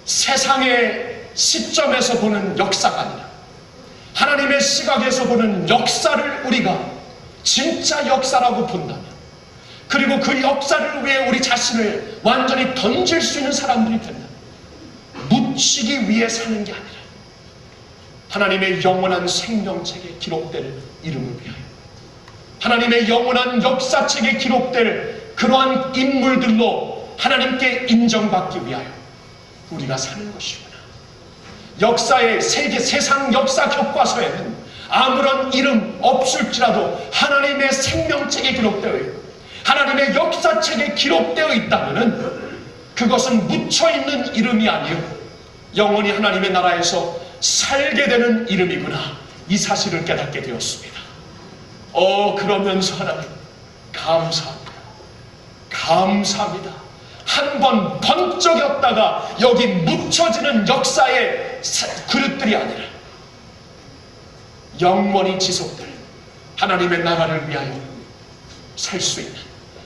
세상의 시점에서 보는 역사가 아니라 하나님의 시각에서 보는 역사를 우리가 진짜 역사라고 본다면, 그리고 그 역사를 위해 우리 자신을 완전히 던질 수 있는 사람들이 된다면, 묻히기 위해 사는 게 아니라 하나님의 영원한 생명책에 기록될 이름을 위하여, 하나님의 영원한 역사책에 기록될 그러한 인물들로 하나님께 인정받기 위하여 우리가 사는 것이구나. 역사의 세상 역사 교과서에는 아무런 이름 없을지라도 하나님의 생명책에 기록되어 있고 하나님의 역사책에 기록되어 있다면은 그것은 묻혀있는 이름이 아니요 영원히 하나님의 나라에서 살게 되는 이름이구나, 이 사실을 깨닫게 되었습니다. 그러면서 하나님 감사합니다. 한 번 번쩍였다가 여기 묻혀지는 역사의 그릇들이 아니라 영원히 지속될 하나님의 나라를 위하여 살 수 있는,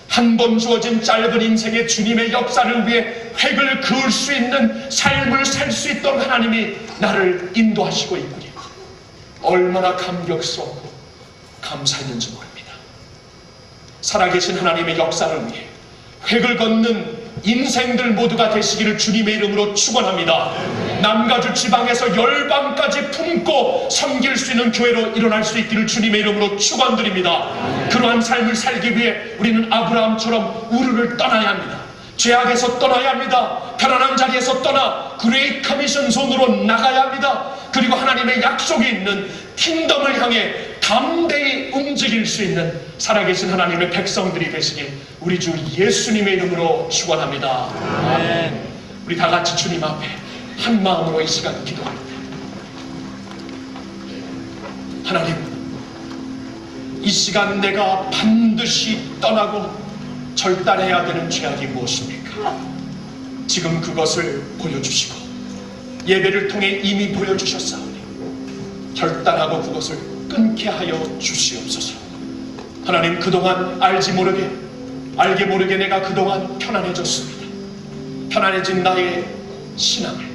한 번 주어진 짧은 인생의 주님의 역사를 위해 획을 그을 수 있는 삶을 살 수 있도록 하나님이 나를 인도하시고 있구니 얼마나 감격스럽고 감사했는지 모릅니다. 살아계신 하나님의 역사를 위해 획을 걷는 인생들 모두가 되시기를 주님의 이름으로 축원합니다. 남가주 지방에서 열방까지 품고 섬길 수 있는 교회로 일어날 수 있기를 주님의 이름으로 축원드립니다. 그러한 삶을 살기 위해 우리는 아브라함처럼 우르를 떠나야 합니다. 죄악에서 떠나야 합니다. 편안한 자리에서 떠나 그레이트 커미션 존으로 나가야 합니다. 그리고 하나님의 약속이 있는 킹덤을 향해 담대히 움직일 수 있는 살아계신 하나님의 백성들이 되시길 우리 주 예수님의 이름으로 축원합니다. 아멘. 우리 다 같이 주님 앞에 한 마음으로 이 시간 기도합니다. 하나님, 이 시간 내가 반드시 떠나고 절단해야 되는 죄악이 무엇입니까? 지금 그것을 보여주시고 예배를 통해 이미 보여주셨사오니 결단하고 그것을 끊게 하여 주시옵소서. 하나님, 그동안 알게 모르게 내가 그동안 편안해졌습니다. 편안해진 나의 신앙을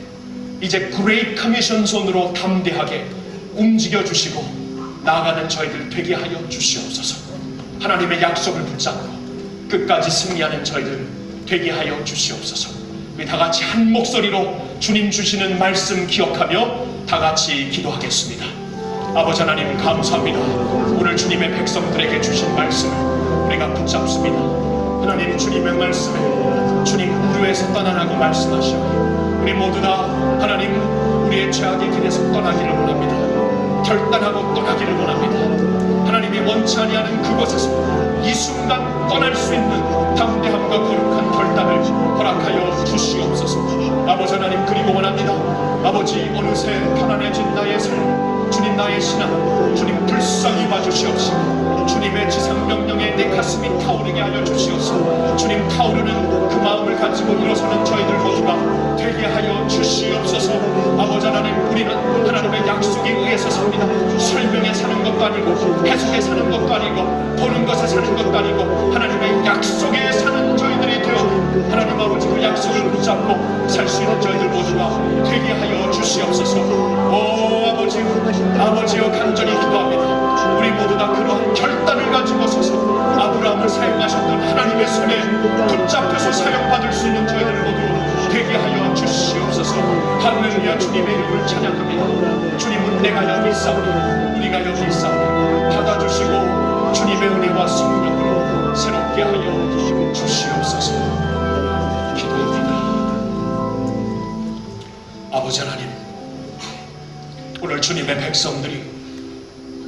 이제 그레이트 커미션 손으로 담대하게 움직여 주시고 나아가는 저희들 되게 하여 주시옵소서. 하나님의 약속을 붙잡고 끝까지 승리하는 저희들 되게 하여 주시옵소서. 우리 다 같이 한 목소리로 주님 주시는 말씀 기억하며 다 같이 기도하겠습니다. 아버지 하나님, 감사합니다. 오늘 주님의 백성들에게 주신 말씀을 우리가 붙잡습니다. 하나님, 주님의 말씀에 주님 우르에서 떠나라고 말씀하시오. 우리 모두 다 하나님 우리의 죄악의 길에서 떠나기를 원합니다. 결단하고 떠나기를 원합니다. 하나님이 원치 아니하는 그곳에서 이 순간 떠날 수 있는 담대함과 거룩한 결단을 허락하여 주시옵소서. 아버지 하나님, 그리고 원합니다. 아버지, 어느새 편안해진 나의 삶, 주님 나의 신앙, 주님 불쌍히 봐주시옵시고 주님의 지상명령에 내 가슴이 타오르게 하여 주시옵소서. 주님, 타오르는 그 마음을 가지고 일어서는 저희들 모두가 되게 하여 주시옵소서. 아버지 하나님, 우리는 하나님의 약속에 의해서 삽니다. 설명에 사는 것도 아니고 해석에 사는 것도 아니고 보는 것에 사는 것도 아니고 하나님의 약속에 사는 저희들이 되어 하나님 아버지 그 약속을 붙잡고 살 수 있는 저희들 모두가 되게 하여 주시옵소서. 오 아버지여, 간절히 기도합니다. 우리 모두 다 그러한 결단을 가지고 서서 아브라함을 사용하셨던 하나님의 손에 붙잡혀서 사용받을 수 있는 저희들 모두 되게 하여 주시옵소서. 할렐루야. 주님의 이름을 찬양합니다. 주님은 내가 여기 있사오니 우리가 여기 있사오니 받아주시고 주님의 은혜와 성령으로 새롭게 하여 주시옵소서. 기도합니다. 아버지 하나님, 오늘 주님의 백성들이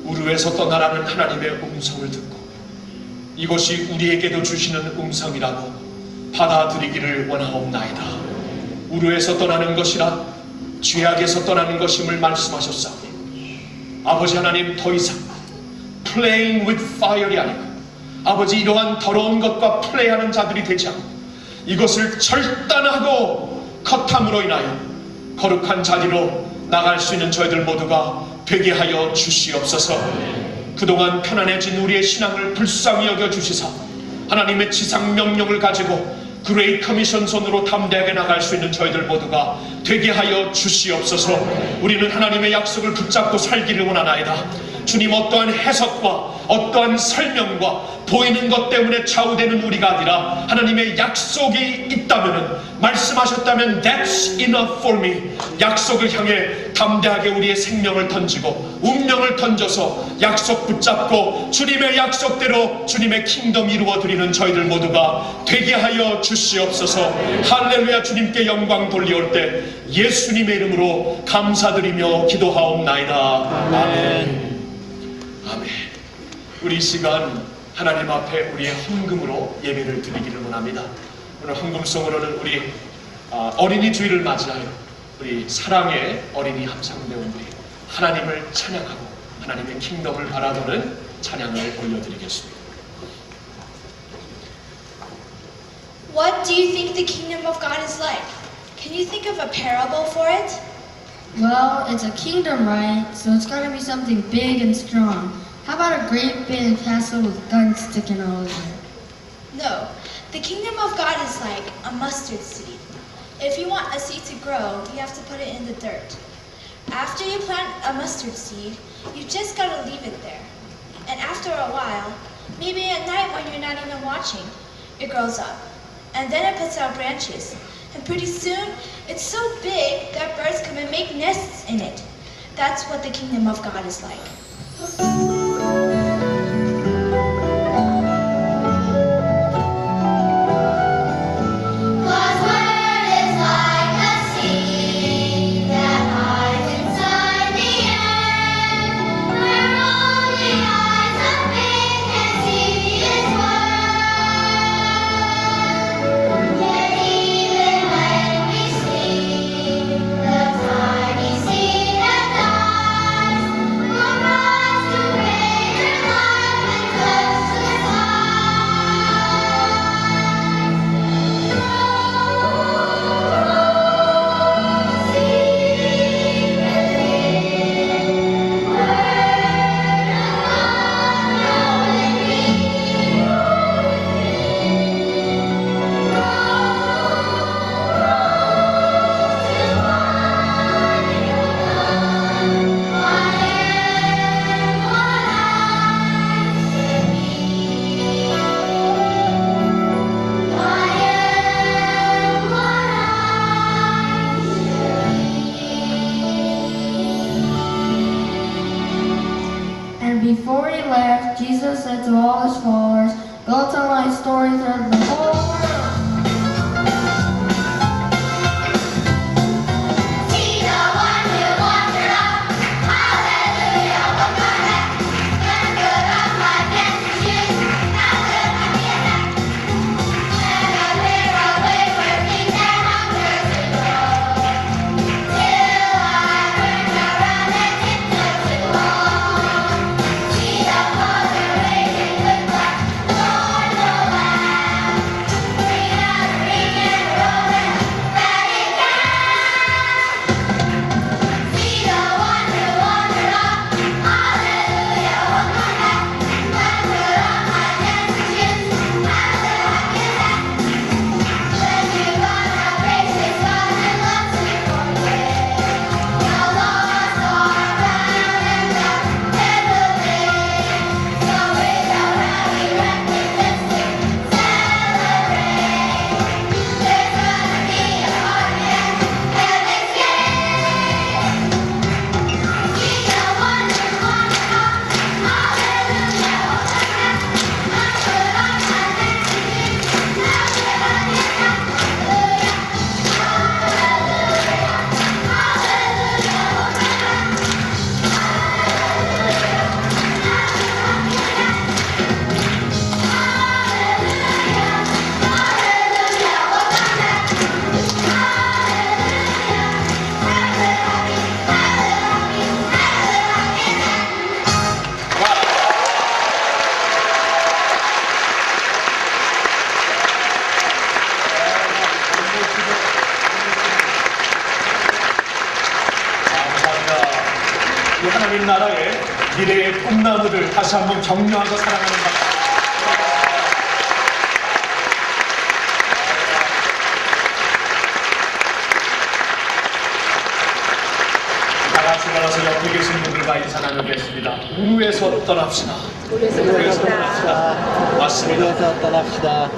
우르에서 떠나라는 하나님의 음성을 듣고 이것이 우리에게도 주시는 음성이라고 받아들이기를 원하옵나이다. 우르에서 떠나는 것이란 죄악에서 떠나는 것임을 말씀하셨사오니 아버지 하나님, 더 이상 playing with fire이 아니고 아버지 이러한 더러운 것과 플레이하는 자들이 되지 않고 이것을 절단하고 컷함으로 인하여 거룩한 자리로 나갈 수 있는 저희들 모두가 되게 하여 주시옵소서. 그동안 편안해진 우리의 신앙을 불쌍히 여겨 주시사 하나님의 지상 명령을 가지고 그레이트 커미션 손으로 담대하게 나갈 수 있는 저희들 모두가 되게 하여 주시옵소서. 우리는 하나님의 약속을 붙잡고 살기를 원하나이다. 주님, 어떠한 해석과 어떠한 설명과 보이는 것 때문에 좌우되는 우리가 아니라 하나님의 약속이 있다면, 말씀하셨다면 That's enough for me. 약속을 향해 담대하게 우리의 생명을 던지고 운명을 던져서 약속 붙잡고 주님의 약속대로 주님의 킹덤 이루어드리는 저희들 모두가 되게 하여 주시옵소서. 할렐루야. 주님께 영광 돌려올 때 예수님의 이름으로 감사드리며 기도하옵나이다. 아멘. 아멘. 우리 이 시간 하나님 앞에 우리의 헌금으로 예배를 드리기를 원합니다. 오늘 헌금송으로는 우리 어린이 주일을 맞이하여 우리 사랑의 어린이 합창대원들이 하나님을 찬양하고 하나님의 킹덤을 바라보는 찬양을 올려드리겠습니다. What do you think the kingdom of God is like? Can you think of a parable for it? Well, it's a kingdom, right? So it's gotta be something big and strong. How about a great big castle with guns sticking all over it? No, the kingdom of God is like a mustard seed. If you want a seed to grow, you have to put it in the dirt. After you plant a mustard seed, you just gotta leave it there. And after a while, maybe at night when you're not even watching, it grows up. And then it puts out branches. And pretty soon, it's so big that birds come and make nests in it. That's what the kingdom of God is like. And before he left, Jesus said to all his followers, "Go tell my story to the whole world." 이 하나님 나라의 미래의 꿈나무들 다시 한번 격려하고 사랑하는 것. 다 같이 나가서 옆에 계신 분들과 인사 나누겠습니다. 우루에서 떠납시다. 우루에서 떠납시다. 맞습니다.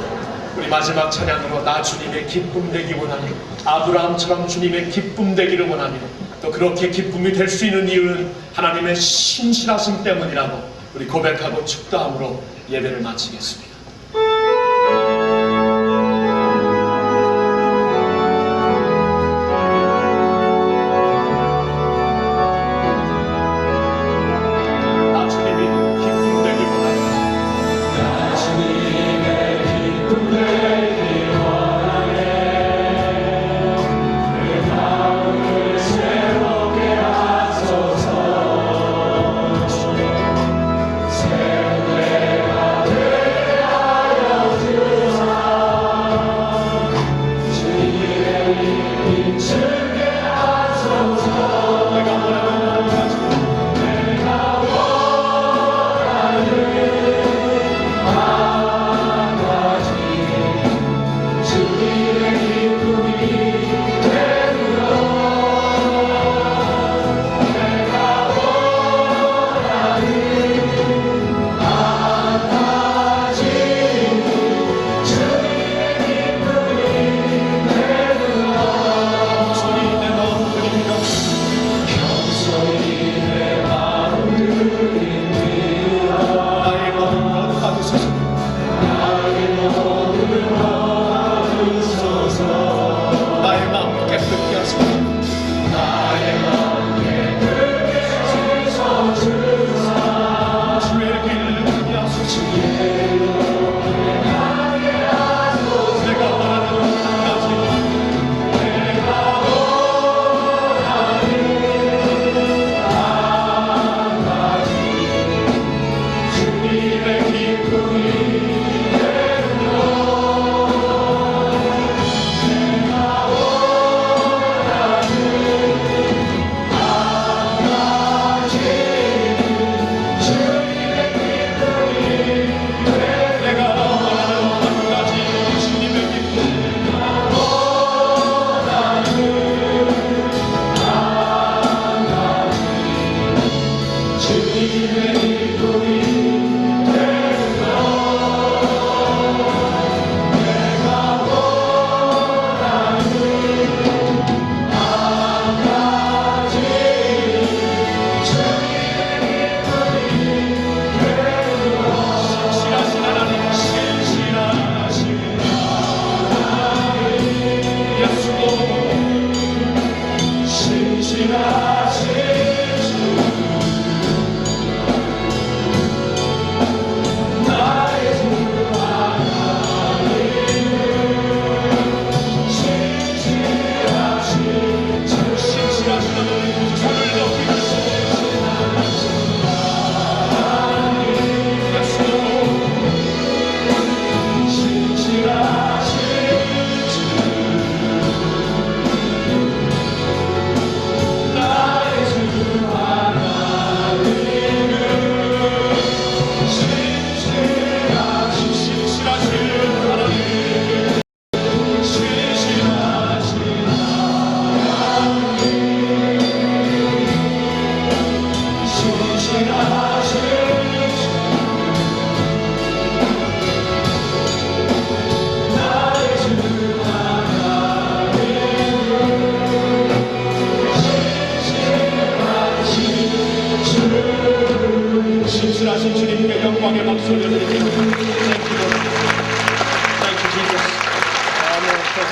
우리 마지막 찬양으로 나 주님의 기쁨 되기 원하며 아브라함처럼 주님의 기쁨 되기를 원하며 또 그렇게 기쁨이 될 수 있는 이유는 하나님의 신실하심 때문이라고 우리 고백하고 축도함으로 예배를 마치겠습니다. 내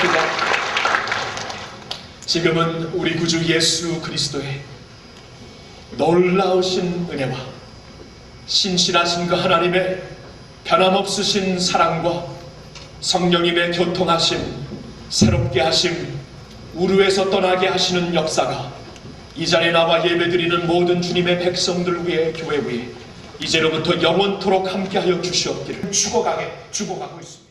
기도합니다. 지금은 우리 구주 예수 그리스도의 놀라우신 은혜와 신실하신 그 하나님의 변함없으신 사랑과 성령님의 교통하심, 새롭게 하심, 우르에서 떠나게 하시는 역사가 이 자리에 나와 예배드리는 모든 주님의 백성들 위해, 교회 위에 이제로부터 영원토록 함께하여 주시옵기를 죽어가고 있습니다.